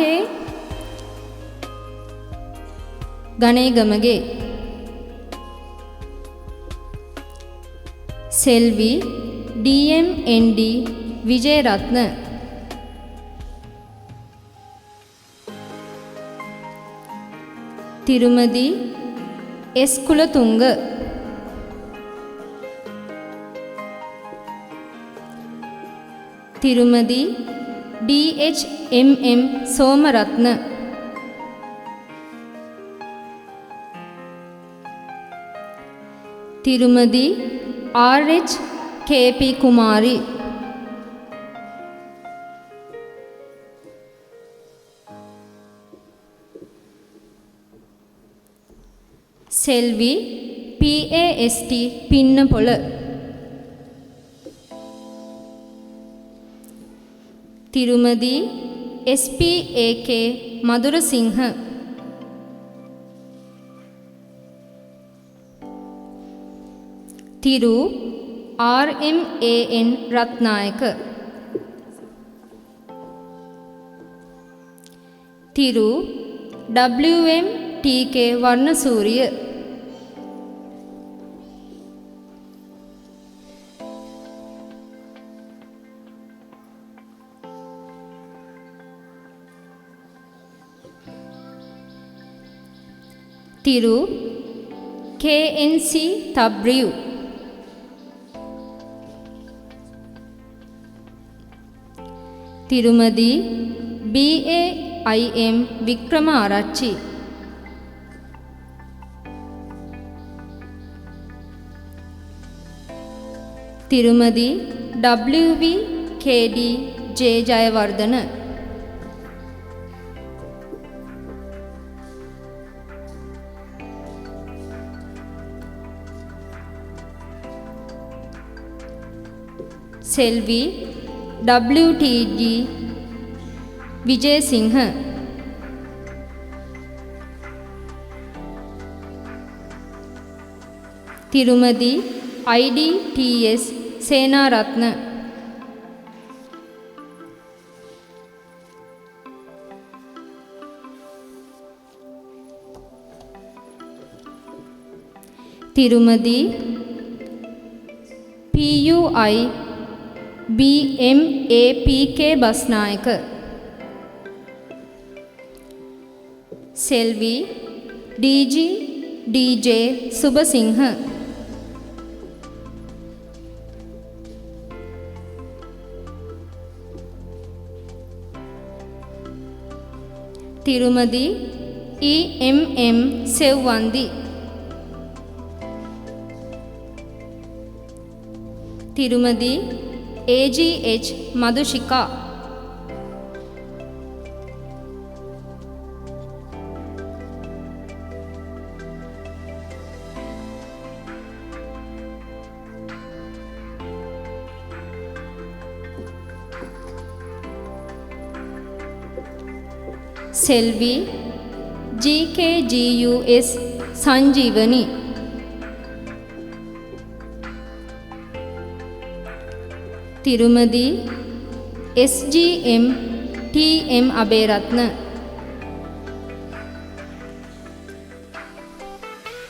Ganegamage Selvi DMND Wijeratne Thirumathi S Kulatunga Thirumathi DHMM Somaratne Thirumathi RH KP Kumari Selvi PAST Pinnapola Thirumathi SPAK Madurasinghe Thiru RMAN Ratnayake Thiru WMTK Warnasuriya Thiru KNC තබ්රියු Thirumathi BAIM Wickramarachchi Thirumathi WV KD Jayawardena Selvi WTG Wijesinghe Thirumathi IDTS Senaratne Thirumathi PUI BMAPK Basnayake Selvi DG DJ Subasinghe Thirumathi EMM Sewwandi Thirumathi AGH Madushika Selvi GKGUS Sanjeewani Thirumathi SGM TM Abeyratne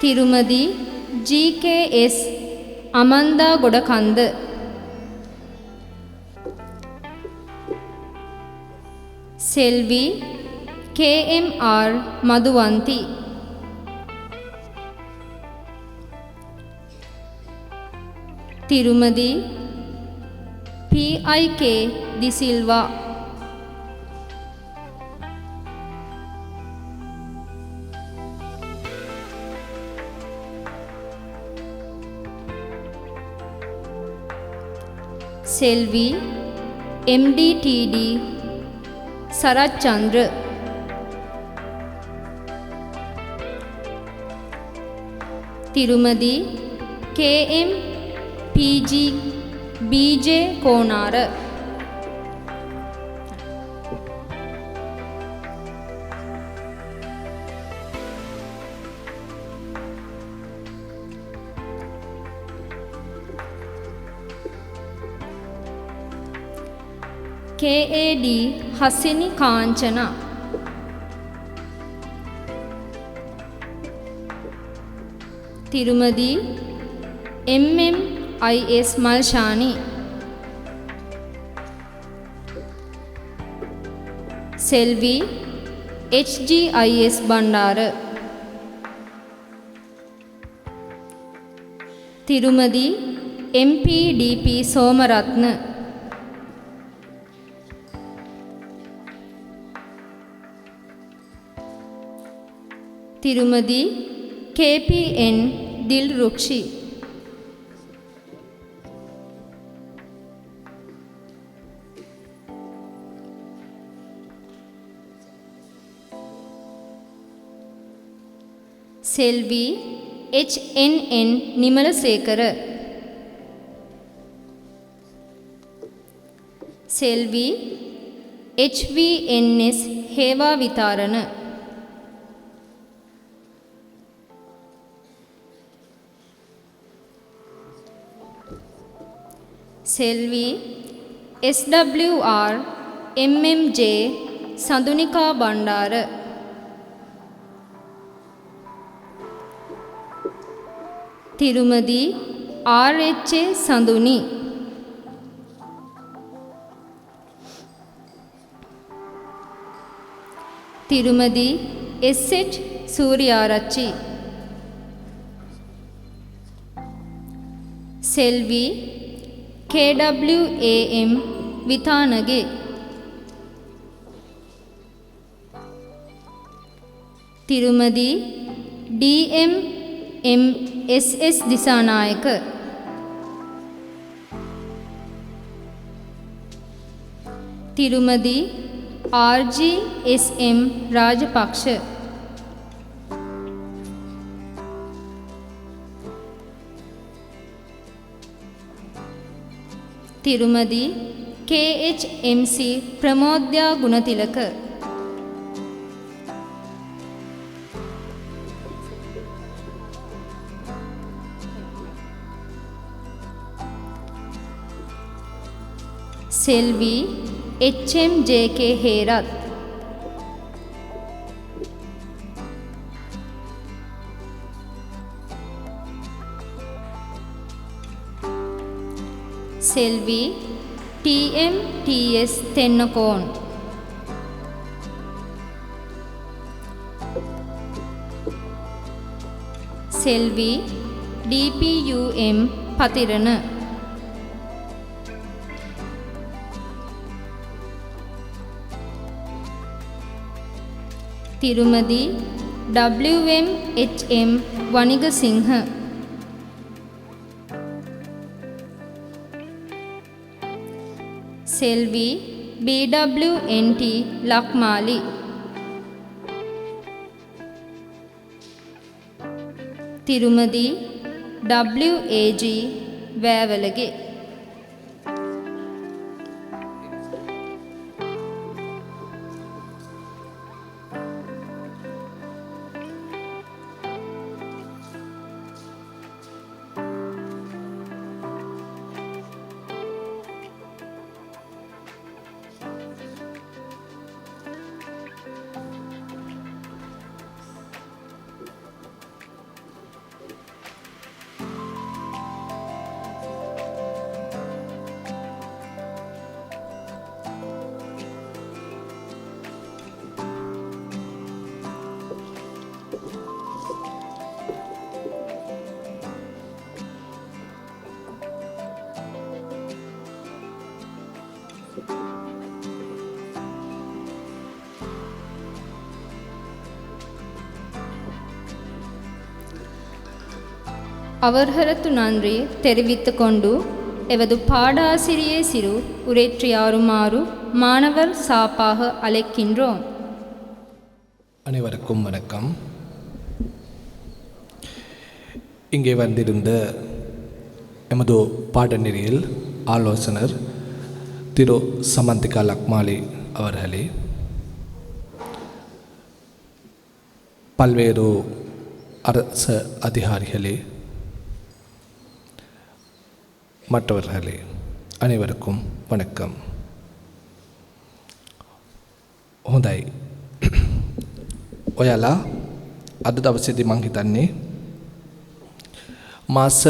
Thirumathi GKS Amanda Godakanda Selvi KMR Maduwanthi Thirumathi PIK De Silva Selvi MDTD Sarachchandra Thirumathi KM PG BJ Konara KAD Hasini Kanchana Thirumathi MMIS Malshani Selvi HGIS Bandara Thirumathi MPDP Somaratne Thirumathi KPN Dilrukshi Selvi HNN Nimalasekara Selvi HVNS Hewa Vitharana Selvi SWR MMJ Sandunika Bandara Thirumathi RHA Sanduni Thirumathi SH Suriyarachchi. Selvi KWAM Vithanage. Thirumathi DMMSS Dissanayake. Thirumathi RGSM Rajapaksa. Thirumathi KHMC Pramodya Gunathilaka. Selvi HMJK Herath. Selvi TMTS Tennakoon. Selvi DPUM Pathirana. Thirumathi WMHM වනිගසිංහ. සෙල්වි BWNT Lakmali. තිරුමදී WAG වෑවලගේ. அவர்களுக்கு நன்றி தெரிவித்துக் கொண்டு எவது பாடாசிரியை சிறு உரையாற்றுமாறு மாணவர் சாப்பாக அழைக்கின்றோம். அனைவருக்கும் வணக்கம். இங்கே வந்திருந்த எமது பாடநெறியில் ஆலோசனர் திரு சமந்திகா லக்மாலி அவர்களே, பல்வேறு அரசு அதிகாரிகளே, மற்றவர்களே, அனைவருக்கும் வணக்கம். හොඳයි. ඔයාලා අද දවසේදී මං හිතන්නේ මාස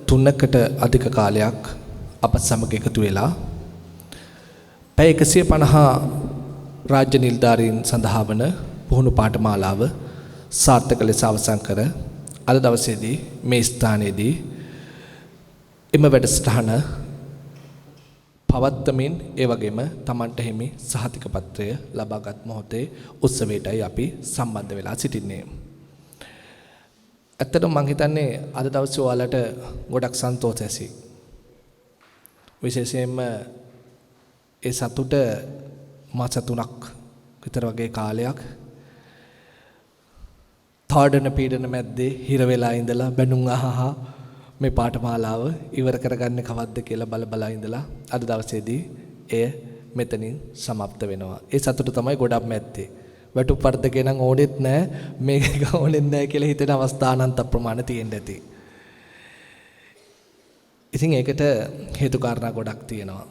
3කට අධික කාලයක් අප සමග එකතු වෙලා පැය 150 රාජ්‍ය නිලධාරීන් සඳහා වන පුහුණු පාඨමාලාව සාර්ථක ලෙස අවසන් කර අද දවසේදී මේ ස්ථානයේදී එම වැඩසටහන පවත්වමින් ඒ වගේම Tamanට හිමි සහතික පත්‍රය ලබාගත් මොහොතේ උත්සවයටයි අපි සම්බන්ධ වෙලා සිටින්නේ. ඇත්තටම මම හිතන්නේ අද දවසේ ඔයාලට ගොඩක් සන්තෝෂ ඇසි. විශේෂයෙන්ම ඒ සතුට මාස 3ක් විතර වගේ කාලයක් තාඩන පීඩන මැද්දේ හිර වෙලා ඉඳලා බැනුම් අහහා මේ පාඨමාලාව ඉවර කරගන්න කවද්ද කියලා බල ඉඳලා අද දවසේදී එය මෙතනින් સમાપ્ત වෙනවා. ඒ සතුට තමයි ගොඩක් මැත්තේ. වැටුප් වර්ධකේ නම් ඕනෙත් නැහැ, මේක ඕනෙත් නැහැ කියලා හිතෙන අවස්ථා අනන්ත ප්‍රමාණ තියෙන්න ඇති. ඉතින් ඒකට හේතු කාරණා ගොඩක් තියෙනවා.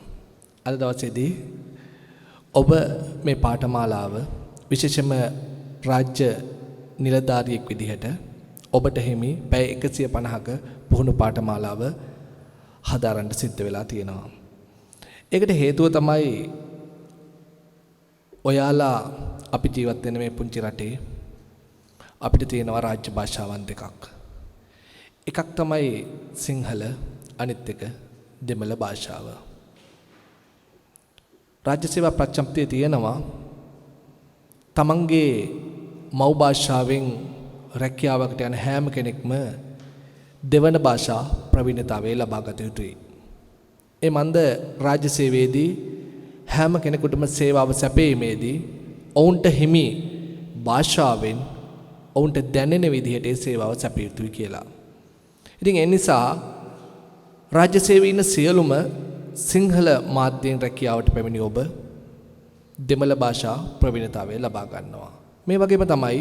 අද දවසේදී ඔබ මේ පාඨමාලාව විශේෂයෙන්ම රාජ්‍ය නිලධාරියෙක් විදිහට ඔබට හිමි පැය 150ක පුහුණු පාඨමාලාව හදාරන්න සිද්ධ වෙලා තියෙනවා. ඒකට හේතුව තමයි ඔයාලා අපි ජීවත් වෙන මේ පුංචි රටේ අපිට තියෙනවා රාජ්‍ය භාෂාවන් දෙකක්. එකක් තමයි සිංහල, අනිත් එක දෙමළ භාෂාව. රාජ්‍ය සේවා ප්‍රඥප්තියේ තියෙනවා තමන්ගේ මව් භාෂාවෙන් රැකියාවකට යන හැම කෙනෙක්ම දෙවන භාෂා ප්‍රවීණතාවය ලබා ගත යුතුයි. ඒ මන්ද රාජ්‍ය සේවයේදී හැම කෙනෙකුටම සේවාව සැපයීමේදී ඔවුන්ට හිමි භාෂාවෙන් ඔවුන්ට දැනෙන විදිහට ඒ සේවාව සැපිය යුතුයි කියලා. ඉතින් ඒ නිසා රාජ්‍ය සේවයේ ඉන්න සියලුම සිංහල මාධ්‍යයෙන් රැකියාවට පැමිණි ඔබ දෙමළ භාෂා ප්‍රවීණතාවය ලබා ගන්නවා. මේ වගේම තමයි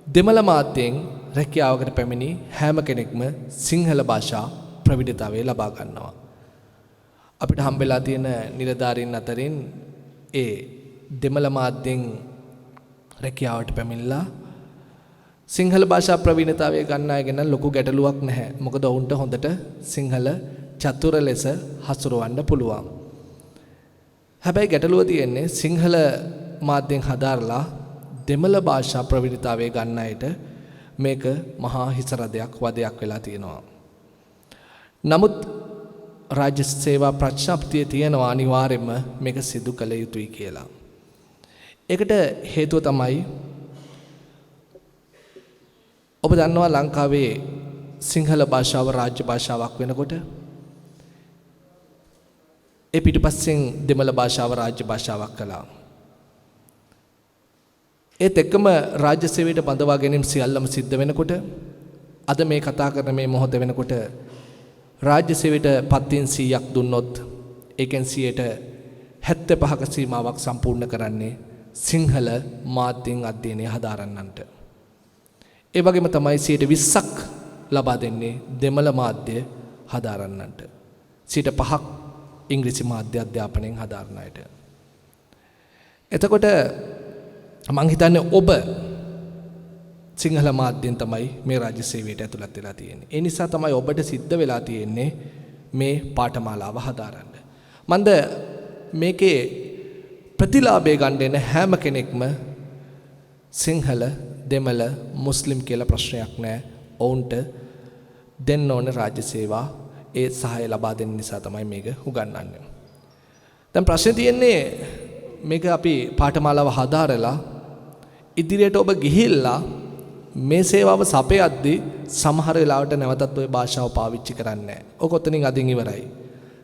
දෙමළ මාධ්‍යයෙන් රැකියාවකට පැමිණි හැම කෙනෙක්ම සිංහල භාෂා ප්‍රවීණතාවය ලබා ගන්නවා. අපිට හම්බෙලා තියෙන නිලධාරීන් අතරින් ඒ දෙමළ මාධ්‍යයෙන් රැකියාවට පැමිණලා සිංහල භාෂා ප්‍රවීණතාවය ගන්න අය ගැන ලොකු ගැටලුවක් නැහැ. මොකද ඔවුන්ට හොඳට සිංහල චතුර ලෙස හසුරවන්න පුළුවන්. හැබැයි ගැටලුව තියෙන්නේ සිංහල මාධ්‍යයෙන් හදාරලා දෙමළ භාෂා ප්‍රවීණතාවය ගන්න අයට මේක මහා හිසරදයක් වදයක් වෙලා තියෙනවා. නමුත් රාජ්‍ය සේවා ප්‍රඥප්තියේ තියෙනවා අනිවාර්යයෙන්ම මේක සිදු කළ යුතුයි කියලා. ඒකට හේතුව තමයි ඔබ දන්නවා ලංකාවේ සිංහල භාෂාව රාජ්‍ය භාෂාවක් වෙනකොට ඒ පිටුපස්සෙන් දෙමළ භාෂාව රාජ්‍ය භාෂාවක් කළා. ඒත් එක්කම රාජ්‍ය සේවයට බඳවා ගැනීම සියල්ලම සිද්ධ වෙනකොට අද මේ කතා කරන මේ මොහොත වෙනකොට රාජ්‍ය සේවයට පත්තින් 100ක් දුන්නොත් ඒකෙන් 75%ක සීමාවක් සම්පූර්ණ කරන්නේ සිංහල මාධ්‍යයෙන් අධ්‍යයනය හදාරන්නන්ට. ඒ වගේම තමයි 20%ක් ලබා දෙන්නේ දෙමළ මාධ්‍ය හදාරන්නන්ට. 5% ඉංග්‍රීසි මාධ්‍ය අධ්‍යාපනයෙන් හදාරන අයට. එතකොට මං හිතන්නේ ඔබ සිංහල මාධ්‍යෙන් තමයි මේ රාජ්‍ය සේවයට ඇතුළත් වෙලා තියෙන්නේ. ඒ නිසා තමයි ඔබට සිද්ධ වෙලා තියෙන්නේ මේ පාඨමාලාව හදාරන්න. මන්ද මේකේ ප්‍රතිලාභය ගන්න හැම කෙනෙක්ම සිංහල, දෙමළ, මුස්ලිම් කියලා ප්‍රශ්නයක් නැහැ. ඔවුන්ට දෙන්න ඕන රාජ්‍ය සේවා ඒ සහාය ලබා දෙන්න නිසා තමයි මේක උගන්වන්නේ. දැන් ප්‍රශ්නේ තියෙන්නේ මේක අපි පාඨමාලාව හදාරලා ඉදිරියට ඔබ ගිහිල්ලා මේ සේවාව සපයද්දී සමහර වෙලාවට නැවතත් ওই භාෂාව පාවිච්චි කරන්නේ නැහැ. ඔක ඔතනින් අදින් ඉවරයි.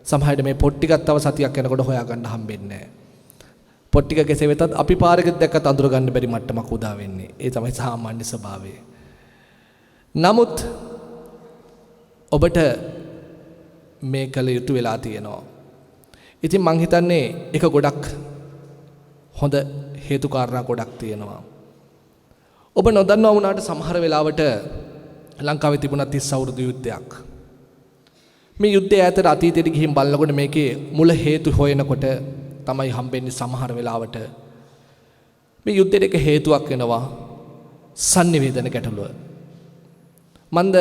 සමහරවිට මේ පොත් ටිකක් තව සතියක් යනකොට හොයාගන්න හම්බෙන්නේ නැහැ. පොත් ටික කෙසේ වෙතත් අපි පාරක දැක්කත් අඳුර ගන්න බැරි මට්ටමක් උදා වෙන්නේ. ඒ තමයි සාමාන්‍ය ස්වභාවය. නමුත් ඔබට මේ කල යුතු වෙලා තියෙනවා. ඉතින් මං හිතන්නේ එක ගොඩක් හොඳ හේතු කාරණා ගොඩක් තියෙනවා. ඔබ නොදන්නවා වුණාට සමහර වෙලාවට ලංකාවේ තිබුණා 30 අවුරුදු යුද්ධයක්. මේ යුද්ධය ඈතට අතීතයට ගිහින් බලනකොට මේකේ මුල හේතු හොයනකොට තමයි හම්බෙන්නේ සමහර වෙලාවට මේ යුද්ධයට එක හේතුවක් වෙනවා sannivedana ගැටලුව. මන්ද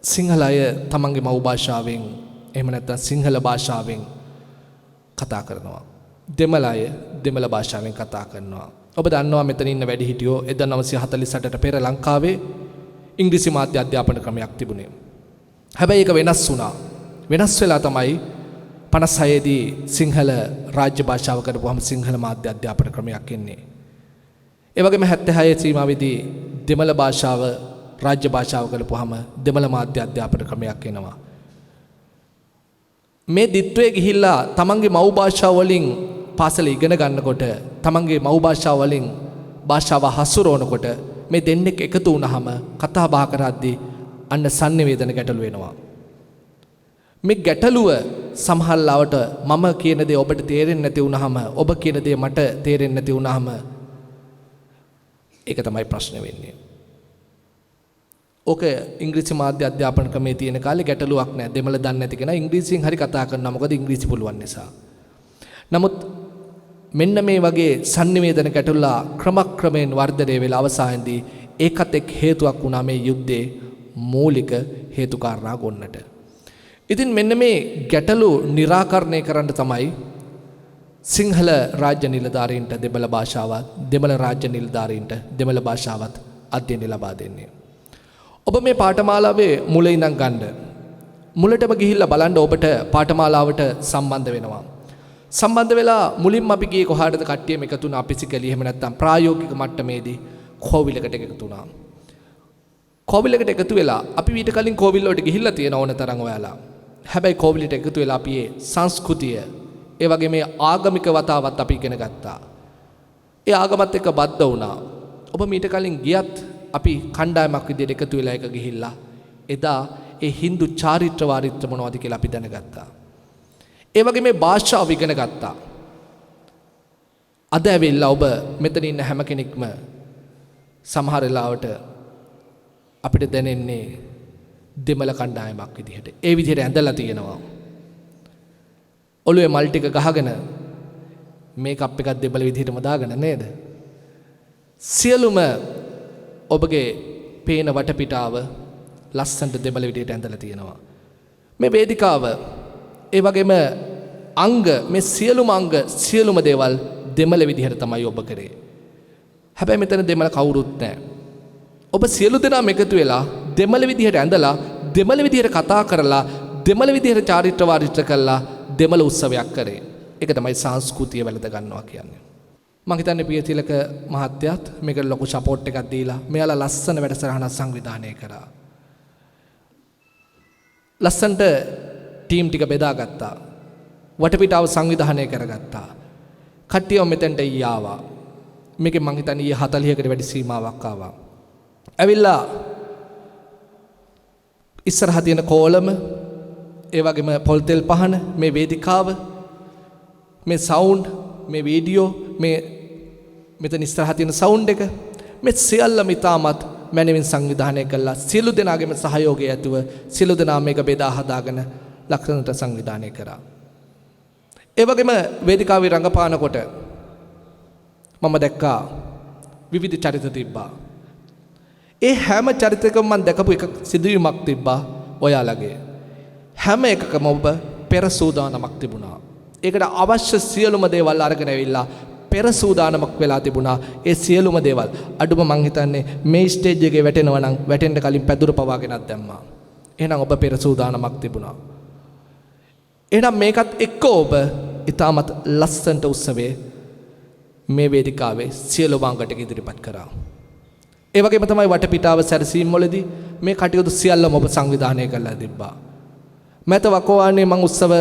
සිංහල අය තමන්ගේ මව් භාෂාවෙන් එහෙම නැත්නම් සිංහල භාෂාවෙන් කතා කරනවා. දෙමළ අය දෙමළ භාෂාවෙන් කතා කරනවා. ඔබ දන්නවා මෙතන ඉන්න වැඩිහිටියෝ 1948ට පෙර ලංකාවේ ඉංග්‍රීසි මාධ්‍ය අධ්‍යාපන ක්‍රමයක් තිබුණේ. හැබැයි ඒක වෙනස් වුණා. වෙනස් වෙලා තමයි 56 දී සිංහල රාජ්‍ය භාෂාව කරපුවාම සිංහල මාධ්‍ය අධ්‍යාපන ක්‍රමයක් එන්නේ. ඒ වගේම 76 සීමාවෙදී දෙමළ භාෂාව රාජ්‍ය භාෂාව කරපුවාම දෙමළ මාධ්‍ය අධ්‍යාපන ක්‍රමයක් එනවා. මේ දිත්වයේ ගිහිල්ලා තමන්ගේ මව් භාෂාව වලින් පාසල ඉගෙන ගන්නකොට තමන්ගේ මව් භාෂාව වලින් භාෂාව හසුරවනකොට මේ දෙන්නෙක් එකතු වුණාම කතා බහ කරද්දී අන්න sannivedana ගැටලු වෙනවා. මේ ගැටලුව සමහරවිට මම කියන දේ ඔබට තේරෙන්නේ නැති වුණාම ඔබ කියන දේ මට තේරෙන්නේ නැති වුණාම ඒක තමයි ප්‍රශ්නේ වෙන්නේ. ඕක ඉංග්‍රීසි මාධ්‍ය අධ්‍යාපන ක්‍රමයේ තියෙන කාලේ ගැටලුවක් නෑ. දෙමළ දන්නේ නැති කෙනා ඉංග්‍රීසියෙන් හරි කතා කරනවා. මොකද ඉංග්‍රීසි පුළුවන් නිසා. නමුත් මෙන්න මේ වගේ sannivedana ගැටලුලා ක්‍රමක්‍රමයෙන් වර්ධනය වෙලා අවසානයේදී ඒකත් එක් හේතුවක් වුණා මේ යුද්ධේ මූලික හේතු කාරණා ගොන්නට. ඉතින් මෙන්න මේ ගැටලු निराකරණය කරන්න තමයි සිංහල රාජ්‍ය නිලධාරීන්ට දෙමළ භාෂාවත් දෙමළ රාජ්‍ය නිලධාරීන්ට දෙමළ භාෂාවත් අධ්‍යයනය ලබා දෙන්නේ. ඔබ මේ පාඨමාලාවේ මුල ඉඳන් ගන්න. මුලටම ගිහිල්ලා බලන්න ඔබට පාඨමාලාවට සම්බන්ධ වෙනවා. සම්බන්ධ වෙලා මුලින්ම අපි ගියේ කොහාටද කට්ටියම එකතු වුණා ෆිසිකලි එහෙම නැත්නම් ප්‍රායෝගික මට්ටමේදී කෝවිලකට එකතු වුණා. කෝවිලකට එකතු වෙලා අපි ඊට කලින් කෝවිල් වලට ගිහිල්ලා තියෙන ඕන තරම් ඔයාලා. හැබැයි කෝවිලට එකතු වෙලා අපි ඒ සංස්කෘතිය ඒ වගේ මේ ආගමික වතාවත් අපි ඉගෙන ගත්තා. ඒ ආගමත් එක්ක බද්ධ වුණා. ඔබ මීට කලින් ගියත් අපි කණ්ඩායමක් විදිහට එකතු වෙලා එක ගිහිල්ලා එදා ඒ Hindu චාරිත්‍ර වාරිත්‍ර මොනවද කියලා අපි දැනගත්තා. ඒ වගේ මේ භාෂාව ඉගෙන ගත්තා. අද ඇවිල්ලා ඔබ මෙතන ඉන්න හැම කෙනෙක්ම සමහර වෙලාවට අපිට දැනෙන්නේ දෙමළ කණ්ඩායමක් විදිහට. ඒ විදිහට ඇඳලා තියෙනවා. ඔළුවේ මල් ටික ගහගෙන මේකප් එකක් දෙබල විදිහටම දාගෙන නේද? සියලුම ඔබගේ පේන වටපිටාව ලස්සනට දෙබල විදිහට ඇඳලා තියෙනවා. මේ වේදිකාව ඒ වගේම අංග මේ සියලුම අංග සියලුම දේවල් දෙමළ විදිහට තමයි ඔබ කරේ. හැබැයි මෙතන දෙමළ කවුරුත් නැහැ. ඔබ සියලු දෙනාම එකතු වෙලා දෙමළ විදිහට ඇඳලා දෙමළ විදිහට කතා කරලා දෙමළ විදිහට චාරිත්‍ර වාරිත්‍ර කළා දෙමළ උත්සවයක් කරේ. ඒක තමයි සංස්කෘතිය වැළඳ ගන්නවා කියන්නේ. මම හිතන්නේ පියතිලක මහත්තයාත් මේකට ලොකු සපෝට් එකක් දීලා මෙයාලා ලස්සන වැඩසටහනක් සංවිධානය කරා. ලස්සනට ටීම් ටික බෙදාගත්තා. වටපිටාව සංවිධානය කරගත්තා. කට්ටියව මෙතෙන්ට ආවා. මේකෙන් මම හිතන්නේ 40කට වැඩි සීමාවක් ආවා. ඇවිල්ලා ඉස්සරහ තියෙන කෝලම ඒ වගේම පොල් තෙල් පහන මේ වේදිකාව මේ සවුන්ඩ් මේ වීඩියෝ මේ මෙතන ඉස්සරහ තියෙන සවුන්ඩ් එක මේ සියල්ලම ඉතාමත් මැනවින් සංවිධානය කළා. සියලු දෙනාගේම සහයෝගය ඇතුව සියලු දෙනා මේක බෙදා හදාගෙන ලක්ෂණට සංවිධානය කරා. ඒ වගේම වේදිකාවේ රංගපානකොට මම දැක්කා විවිධ චරිත තිබ්බා. ඒ හැම චරිතයකම මම දැකපු එක සිදුවීමක් තිබ්බා ඔයාලගේ. හැම එකකම ඔබ පෙර සූදානමක් තිබුණා. ඒකට අවශ්‍ය සියලුම දේවල් අරගෙන ඇවිල්ලා පෙර සූදානමක් වෙලා තිබුණා. ඒ සියලුම දේවල් අඩුම මං හිතන්නේ මේ ස්ටේජ් එකේ වැටෙනවා නම් වැටෙන්න කලින් පැදුර පවාගෙනත් දැම්මා. එහෙනම් ඔබ පෙර සූදානමක් තිබුණා. එහෙනම් මේකත් එක්ක ඔබ ඊටමත් ලස්සනට උත්සවයේ මේ වේදිකාවේ සියලු වංගට ඉදිරිපත් කරා. ඒ වගේම තමයි වටපිටාව සැරසීම් වලදී මේ කටයුතු සියල්ලම ඔබ සංවිධානය කරලා තිබ්බා. මත වකවානේ මං උත්සව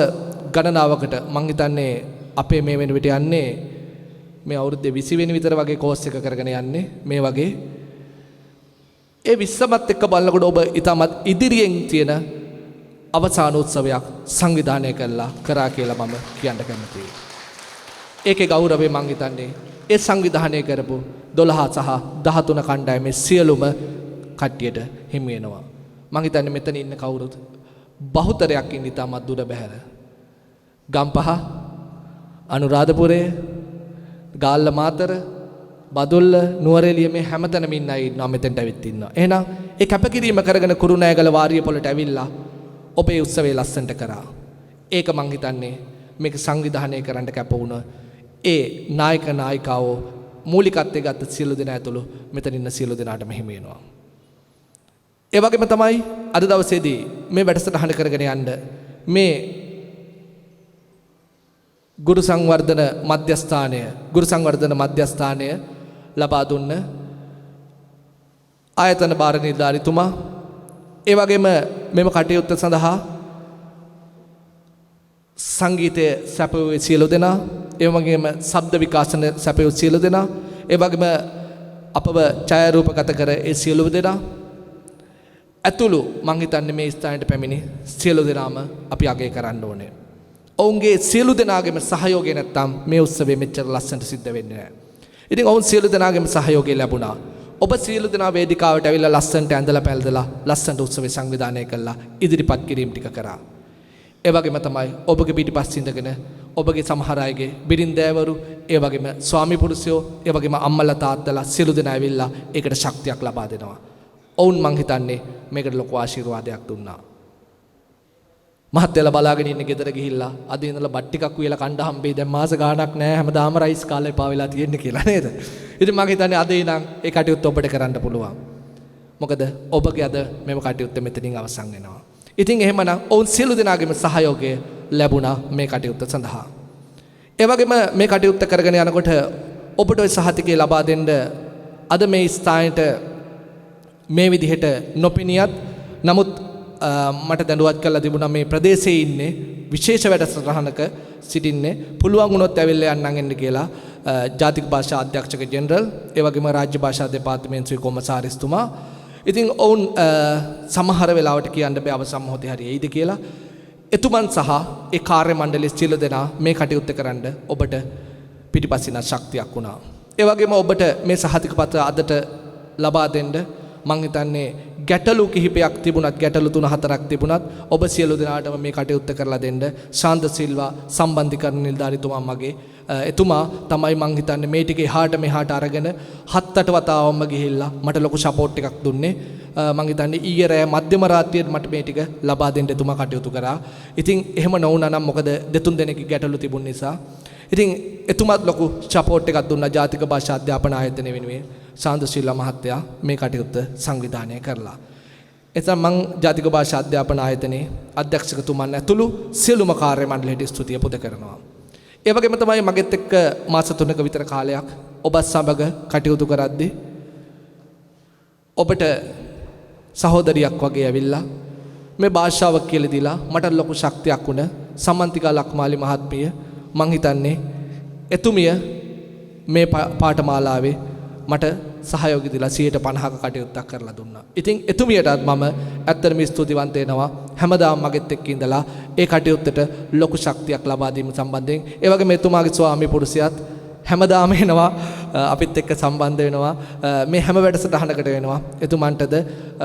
ගණනාවකට මං හිතන්නේ අපේ මේ වෙන විට යන්නේ මේ අවුරුද්දේ 20 වෙනි විතර වගේ කෝස් එක කරගෙන යන්නේ මේ වගේ. ඒ 20මත් එක්ක බලනකොට ඔබ ඊටමත් ඉදිරියෙන් තියෙන අවසාන උත්සවයක් සංවිධානය කරා කියලා මම කියන්න කැමතියි. ඒකේ ගෞරවය මං හිතන්නේ ඒ සංවිධානය කරපු 12 සහ 13 කණ්ඩායමේ සියලුම කට්ටියට හිමි වෙනවා. මං හිතන්නේ මෙතන ඉන්න කවුරුත් බහුතරයක් ඉන්න ඉතාමත් දුර බැහැර. ගම්පහ, අනුරාධපුරය, ගාල්ල මාතර, බදුල්ල, නුවරඑළිය මේ හැමතැනම ඉන්න අය ඉන්නවා මෙතෙන්ට ඇවිත් ඉන්නවා. එහෙනම් ඒ කැපකිරීම කරගෙන කුරුණෑගල වාරිය පොළට ඇවිල්ලා ඔබේ උත්සවය ලස්සනට කරා. ඒක මං හිතන්නේ මේක සංවිධානය කරන්න කැප වුණ ඒ නායක නායිකාවෝ මූලිකත්වයේ ගත්ත සියලු දෙනා ඇතුළු මෙතන ඉන්න සියලු දෙනාටම හිමි වෙනවා. ඒ වගේම තමයි අද දවසේදී මේ වැඩසටහන කරගෙන යන්න මේ ගුරු සංවර්ධන මධ්‍යස්ථානය ලබා දුන්න ආයතන භාර නිලධාරිතුමා ඒ වගේම මෙම කටයුත්ත සඳහා සංගීතය සැපයුවේ සියලු දෙනා ඒ වගේම ශබ්ද විකාශන සැපයුවේ සියලු දෙනා ඒ වගේම අපව ඡායාරූපගත කර ඒ සියලු දෙනා ඇතුළු මං හිතන්නේ මේ ස්ථානයට පැමිණි සියලු දෙනාම අපි අගය කරන්න ඕනේ. ඔවුන්ගේ සියලු දෙනාගේම සහයෝගය නැත්තම් මේ උත්සවය මෙච්චර ලස්සනට සිද්ධ වෙන්නේ නැහැ. ඉතින් ඔවුන් සියලු දෙනාගේම සහයෝගය ලැබුණා. ඔබ සියලු දෙනා වේදිකාවට ඇවිල්ලා ලස්සනට ඇඳලා පැළඳලා ලස්සනට උත්සවය සංවිධානය කළා ඉදිරිපත් කිරීම ටික කරා. ඒ වගේම තමයි ඔබගේ පිටිපස්ස ඉඳගෙන ඔබගේ සමහර අයගේ බිරින්දෑවරු ඒ වගේම ස්වාමි පුරුෂයෝ ඒ වගේම අම්මලා තාත්තලා සියලු දෙනා ඇවිල්ලා ඒකට ශක්තියක් ලබා දෙනවා. ඔවුන් මං හිතන්නේ මේකට ලොකු ආශිර්වාදයක් දුන්නා. මහත්තයලා බලාගෙන ඉන්නේ ගෙදර ගිහිල්ලා අද ඉඳලා බත් ටිකක් උයලා කණ්ඩ හම්බෙයි දැන් මාස ගාණක් නැහැ හැමදාම රයිස් කාලා එපා වෙලා තියෙන්නේ කියලා නේද? ඉතින් මම හිතන්නේ අද ඉඳන් ඒ කටයුත්ත ඔබට කරන්න පුළුවන්. මොකද ඔබගේ අද මෙම කටයුත්ත මෙතනින් අවසන් වෙනවා. ඉතින් එහෙමනම් ඔවුන් සියලු දෙනාගේම සහයෝගය ලැබුණා මේ කටයුත්ත සඳහා. ඒ වගේම මේ කටයුත්ත කරගෙන යනකොට ඔබට ওই සහතිකය ලබා දෙන්න අද මේ ස්ථානයට මේ විදිහට නොපෙනියත් නමුත් මට දැනුවත් කරලා තිබුණා මේ ප්‍රදේශයේ ඉන්නේ විශේෂ වැඩසටහනක සිටින්නේ පුළුවන් වුණොත් ඇවිල්ලා යන්නම් එන්න කියලා ජාතික භාෂා අධ්‍යක්ෂක ජෙනරල් ඒ වගේම රාජ්‍ය භාෂා දෙපාර්තමේන්තුවේ කොමසාරිස්තුමා. ඉතින් ඔවුන් සමහර වෙලාවට කියන්න බෑ අවසන් මොහොතේ හරි එයිද කියලා. එතුමන් සහ ඒ කාර්ය මණ්ඩලයේ සියලු දෙනා මේ කටයුත්ත කරන්න ඔබට පිටිපස්සින ශක්තියක් වුණා. ඒ වගේම ඔබට මේ සහතික පත්‍ර අදට ලබා දෙන්න මං හිතන්නේ ගැටලු කිහිපයක් තිබුණත් ගැටලු 3-4ක් තිබුණත් ඔබ සියලු දෙනාටම මේ කටයුත්ත කරලා දෙන්න ශාන්ත සිල්වා සම්බන්ධීකරණ නිලධාරීතුමා මගේ එතුමා තමයි මං හිතන්නේ මේ ටික එහාට මෙහාට අරගෙන 7-8 වතාවක්ම ගිහිල්ලා මට ලොකු සපෝට් එකක් දුන්නේ. මං හිතන්නේ ඊයේ රෑ මධ්‍යම රාත්‍රියේ මට මේ ටික ලබා දෙන්න එතුමා කටයුතු කරා. ඉතින් එහෙම නොවුනා නම් මොකද දෙතුන් දෙනෙක්ගේ ගැටලු තිබුණ නිසා. ඉතින් එතුමාත් ලොකු සපෝට් එකක් දුන්නා ජාතික භාෂා අධ්‍යාපන ආයතනය වෙනුවෙන්. ශාන්ත ශීලා මහත්තයා මේ කටයුත්ත සංවිධානය කරලා. එතන මං ජාතික භාෂා අධ්‍යාපන ආයතනයේ අධ්‍යක්ෂකතුමන් ඇතුළු සියලුම කාර්ය මණ්ඩලයට ස්තුතිය පුද කරනවා. ඒ වගේම තමයි මගෙත් එක්ක මාස 3ක විතර කාලයක් ඔබත් සමග කටයුතු කරද්දී ඔබට සහෝදරියක් වගේ ඇවිල්ලා මේ භාෂාව කියලා දීලා මට ලොකු ශක්තියක් වුණ සමන්තිකා ලක්මාලි මහත්මිය මං හිතන්නේ එතුමිය මේ පාඨමාලාවේ මට සහයෝගය දීලා 50% කටයුත්තක් කරලා දුන්නා. ඉතින් එතුමියටත් මම ඇත්තටම ස්තුතිවන්ත වෙනවා. හැමදාම මගෙත් එක්ක ඉඳලා ඒ කටයුත්තට ලොකු ශක්තියක් ලබා දීම සම්බන්ධයෙන්. ඒ වගේම එතුමාගේ ස්වාමි පුරුෂයාත් හැමදාම එනවා අපිත් එක්ක සම්බන්ධ වෙනවා. මේ හැම වැඩසටහනකට වෙනවා. එතුමන්ටද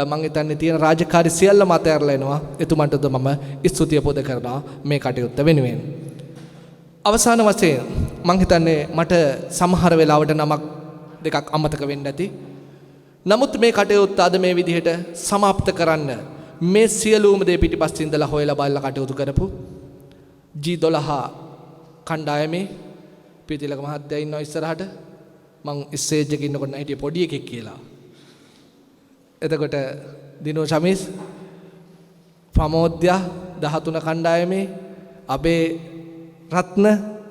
මම හිතන්නේ තියෙන රාජකාරී සියල්ල මත ඇරලා එනවා. එතුමන්ටද මම ස්තුතිය පොද කරනවා මේ කටයුත්ත වෙනුවෙන්. අවසාන වශයෙන් මම හිතන්නේ මට සමහර වෙලාවට නමක් දෙකක් අමතක වෙන්න ඇති. නමුත් මේ කටයුත්ත අද මේ විදිහට સમાપ્ત කරන්න මේ සියලුම දේ පිටිපස්සින් ඉඳලා හොයලා බලලා කටයුතු කරපු G12 කණ්ඩායමේ පීතිලක මහත්තයා ඉන්නවා ඉස්සරහට. මං ස්ටේජ් එකේ ඉන්නකොට නම් හිටියේ පොඩි එකෙක් කියලා. එතකොට දිනෝ ශමීස් ප්‍රමෝද්‍ය 13 කණ්ඩායමේ අබේ රත්න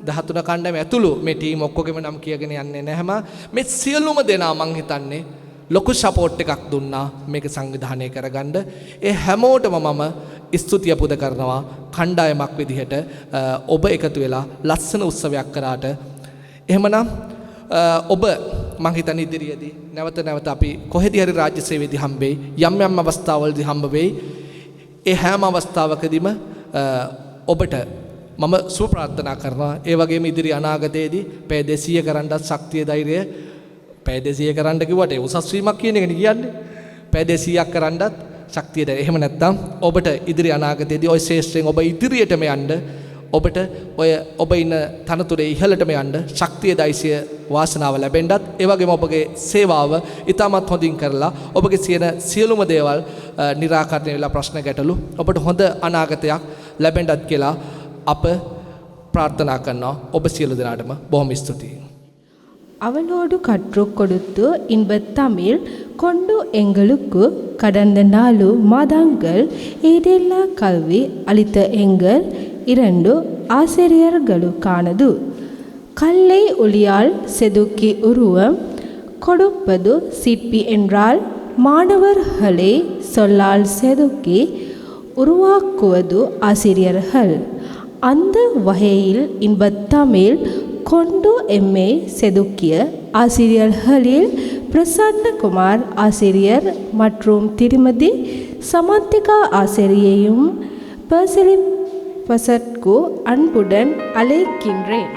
13 කණ්ඩායම ඇතුළු මේ ටීම් ඔක්කොගෙම නම් කියගෙන යන්නේ නැහැම මේ සියලුම දෙනා මං හිතන්නේ ලොකු සපෝට් එකක් දුන්නා මේක සංවිධානය කරගන්න. ඒ හැමෝටම මම ස්තුතිය පුද කරනවා කණ්ඩායමක් විදිහට ඔබ එකතු වෙලා ලස්සන උත්සවයක් කරාට. එහෙමනම් ඔබ මං හිතන්නේ ඉදිරියේදී නැවත අපි කොහෙදී හරි රාජ්‍ය සේවයේදී හම්බෙයි යම් අවස්ථාවලදී හම්බ වෙයි. ඒ හැම අවස්ථාවකදීම ඔබට මම සුව ප්‍රාර්ථනා කරනවා. ඒ වගේම ඉදිරි අනාගතයේදී පැය 200 කරන්නත් ශක්තිය ධෛර්යය පැය 200 කරන්න කිව්වට ඒ උසස් වීමක් කියන එකනේ කියන්නේ. පැය 200ක් කරන්නත් ශක්තිය ධෛර්යය. එහෙම නැත්නම් ඔබට ඉදිරි අනාගතයේදී ওই ශේෂ්ත්‍රයෙන් ඔබ ඉදිරියටම යන්න ඔබට ඔබ ඉන්න තනතුරේ ඉහළටම යන්න ශක්තිය ධෛර්යය වාසනාව ලැබෙන්නත් ඒ වගේම ඔබගේ සේවාව ඉතාමත් හොඳින් කරලා ඔබගේ සියලුම දේවල් निराකරණය වෙලා ප්‍රශ්න ගැටලු ඔබට හොඳ අනාගතයක් ලැබෙන්නත් කියලා අප ಪ್ರಾರ್ಥನಾ කරනවා. ඔබ සියලු දෙනාටම බොහොම ස්තුතියි. அவளோடு கற்றுக் கொடுத்து இன்பத் தமிழ் கொண்டு எங்களுக்கு கடந்த 4 மாதங்கள் ஈடெல்லா கல்வி அளித்த எங்கள் 2 ஆசிரியர்களுக்கானது. கல்லை ஒளியால் செதுக்கி உருவம் கொடுப்பது சிற்பி என்றால் மாணவர்களை சொல்லால் செதுக்கி உருவாக்குவது ஆசிரியர்கள். அந்த வகையில் இன்பத் தமிழ் கொண்டு எம்மை செதுக்கிய ஆசிரியர்களில் பிரசன்னகுமார் ஆசிரியர் மற்றும் திருமதி சமந்திகா ஆசிரியையும் பசட்கு அன்புடன் அழைக்கின்றேன்.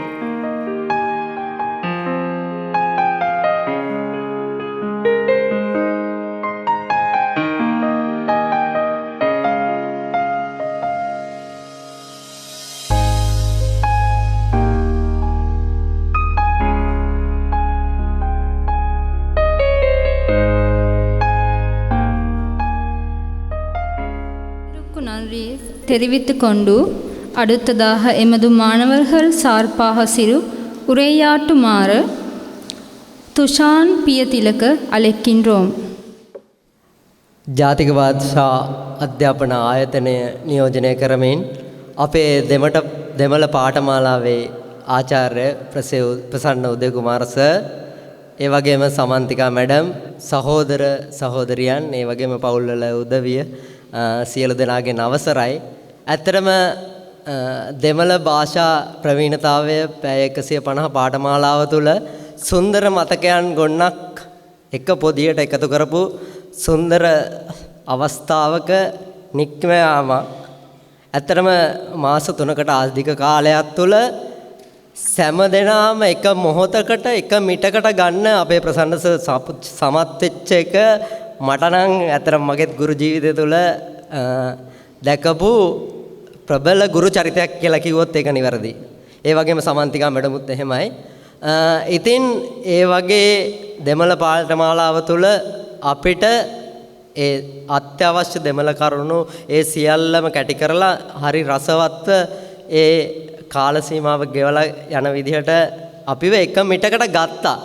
தெரிவித்து கொண்டு அடுத்ததாக எமது மாணவர்கள் சார்பாக சிறு உரையாற்றுமாறு துஷான் පියතිලක අලෙක්කින්රෝම්. ජාතික භාෂා අධ්‍යාපන ආයතනය නියෝජනය කරමින් අපේ දෙමළ පාඨමාලාවේ ආචාර්ය ප්‍රසන්න උදය කුමාර සර්, ඒ වගේම සමන්තිකා මැඩම්, සහෝදර සහෝදරියන්, ඒ වගේම පවුල්වල උදවිය සියලු දෙනාගෙන් අවසරයි. ඇත්තටම දෙමළ භාෂා ප්‍රවීණතාවය පැය 150 පාඨමාලාව තුළ සුන්දර මතකයන් ගොන්නක් එක පොදියට එකතු කරපු සුන්දර අවස්ථාවක නික්ම යාමක්. ඇත්තටම මාස 3කට අධික කාලයක් තුළ සෑම දෙනාම එක මොහොතකට එක මිටකට ගන්න අපේ ප්‍රසන්න සමත් වෙච්ච එක මට නම් ඇත්තටම මගේ ගුරු ජීවිතය තුළ දැකපු ප්‍රබල ගුරු චරිතයක් කියලා කිව්වොත් ඒක නිවැරදි. ඒ වගේම සමන්තිකා මැඩමුත් එහෙමයි. ඉතින් ඒ වගේ දෙමළ පාඨමාලාව තුළ අපිට ඒ අත්‍යවශ්‍ය දෙමළ කරුණු ඒ සියල්ලම කැටි කරලා හරි රසවත්ව ඒ කාල සීමාව ගෙවලා යන විදිහට අපිව එක මිටකට ගත්තා.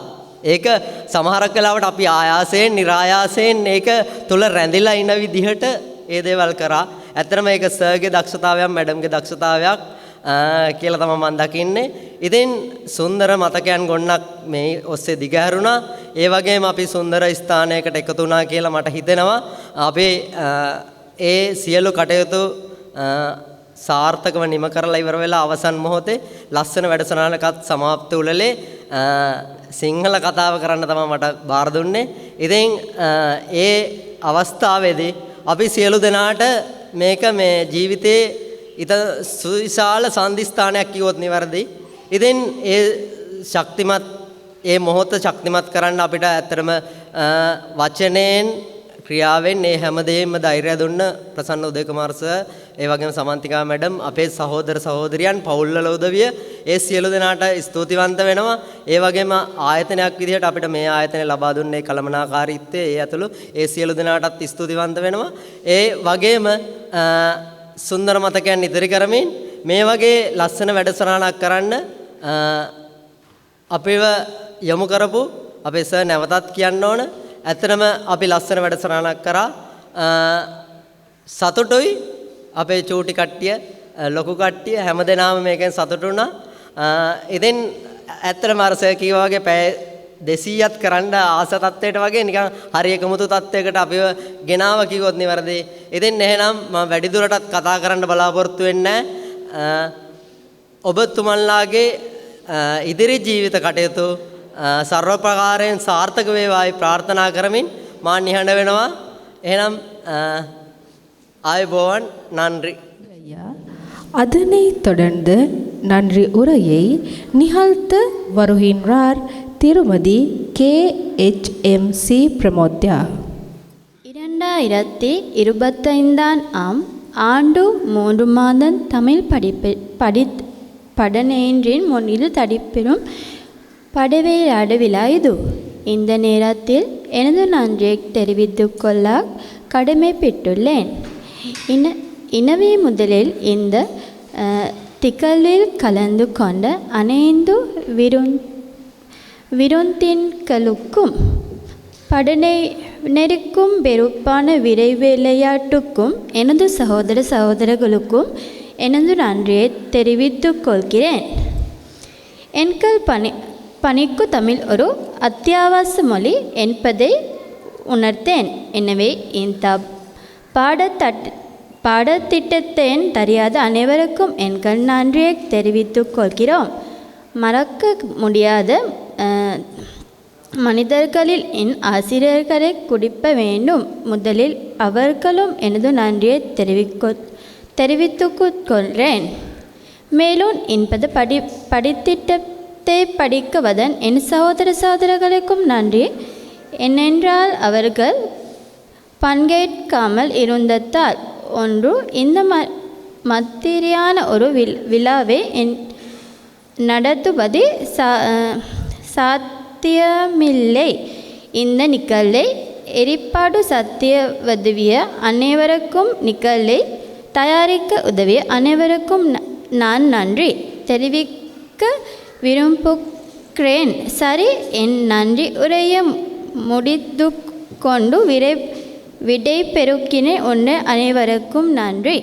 ඒක සමහරක් වෙලාවට අපි ආයාසයෙන් નિરાයාසයෙන් ඒක තුල රැඳිලා ඉන විදිහට ඒ දේවල් කරා. ඇත්තටම ඒක සර්ගේ දක්ෂතාවයක්, මැඩම්ගේ දක්ෂතාවයක් කියලා තමයි මම දකින්නේ. ඉතින් සුන්දර මතකයන් ගොන්නක් මේ ඔස්සේ දිගහැරුණා. ඒ වගේම අපි සුන්දර ස්ථානයකට එකතු වුණා කියලා මට හිතෙනවා. අපි ඒ සියලු කටයුතු සාර්ථකව නිම කරලා ඉවර වෙලා අවසන් මොහොතේ ලස්සන වැඩසටහනකත් සමාප්ත උළෙලේ සිංහල කතාව කරන්න තමයි මට බාර දුන්නේ. ඉතින් ඒ අවස්ථාවේදී අපි සියලු දෙනාට මේක මේ ජීවිතේ ඊට සුවිශාල සම්දිස්ථානයක් කිව්වොත් නිවැරදි. ඉතින් ඒ ශක්තිමත් ඒ මොහොත ශක්තිමත් කරන්න අපිට ඇත්තටම වචනෙන් ක්‍රියාවෙන් මේ හැමදේම ධෛර්යය දුන්න ප්‍රසන්න උදයකුමාර සර්, ඒ වගේම සමන්තිකා මැඩම්, අපේ සහෝදර සහෝදරියන්, පවුල්වල උදවිය, ඒ සියලු දෙනාට ස්තුතිවන්ත වෙනවා. ඒ වගේම ආයතනයක් විදිහට අපිට මේ ආයතනය ලබා දුන්නේ කළමනාකාරීත්වය, ඒ ඇතුළු ඒ සියලු දෙනාටත් ස්තුතිවන්ත වෙනවා. ඒ වගේම සුන්දර මතකයන් ඉදිරි කරමින් මේ වගේ ලස්සන වැඩසටහනක් කරන්න අපිව යොමු කරපු අපේ සර් නැවතත් කියන්න ඕන. ඇත්තටම අපි ලස්සන වැඩසටහනක් කරා. සතුටුයි අපේ චූටි කට්ටිය, ලොකු කට්ටිය හැමදෙනාම මේකෙන් සතුටු වුණා. ඉතින් ඇත්තටම අර සර් කිව්වා වගේ පැය 200ක් කරන්න ආස තත්ත්වයට වගේ නිකන් හරි එකමුතු තත්ත්වයකට අපිව ගෙනාව කිව්වොත් නිවැරදි. ඉතින් එහෙනම් මම වැඩිදුරටත් කතා කරන්න බලාපොරොත්තු වෙන්නේ ඔබතුමන්ලාගේ ඉදිරි ජීවිත කටයුතු සර්ව ප්‍රකාරයෙන් සාර්ථක වේවායි ප්‍රාර්ථනා කරමින් මා නිහඬ වෙනවා. එහෙනම් ආයුබෝවන්, நன்றி. அதனை தொடர்ந்து நன்றி உரையை நிகழ்த்த வருகின்றார் திருமதி KHMC பிரமோத்யா. 2025 ஆம் ஆண்டு 3 மாதம் தமிழ் படநேன்றின் முன்னில் தடிப்பெறும் படவிளையாட விழா இது. இந்த நேரத்தில் எனது நன்றியை தெரிவித்துக் கொள்ள கடமைப்பட்டுள்ளேன். எனவே முதலில் இந்த திகழ்வில் கலந்து கொண்ட அனைத்து விருந்தினர்களுக்கும் படநெறிக்கும் வெறுப்பான விளையாட்டுக்கும் எனது சகோதர சகோதரர்களுக்கும் எனது நன்றியை தெரிவித்துக் கொள்கிறேன். எங்கள் பணிக்கு தமிழ் ஒரு அத்தியாவசிய மொழி என்பதை உணர்த்தேன். எனவே இந்த பாடத்திட்டத்தை தெரியாத அனைவருக்கும் எங்கள் நன்றியை தெரிவித்துக் கொள்கிறோம். மறக்க முடியாத மனிதர்களில் என் ஆசிரியர்களை குறிப்ப வேண்டும். முதலில் அவர்களும் எனது நன்றியை தெரிவித்துக் கொள்கிறேன். மேலும் என்பது படித்திட்டத்தை படிக்குவதன் என் சகோதர சகோதரர்களுக்கும் நன்றி. ஏனென்றால் அவர்கள் பங்கேற்காமல் இருந்ததால் ஒன்று இந்த மாதிரியான ஒரு விழாவை நடத்துவது சாத்தியமில்லை. இந்த நிகழ்வை ஏற்பாடு சத்தியவதுவிய அனைவருக்கும் நிகழ்வை தயாரிக்க உதவிய அனைவருக்கும் நான் நன்றி தெரிவிக்க விரும்புகிறேன். சரி, என் நன்றி உரையை முடித்து கொண்டு விடை பெறுகிறேன். அனைவருக்கும் நன்றி.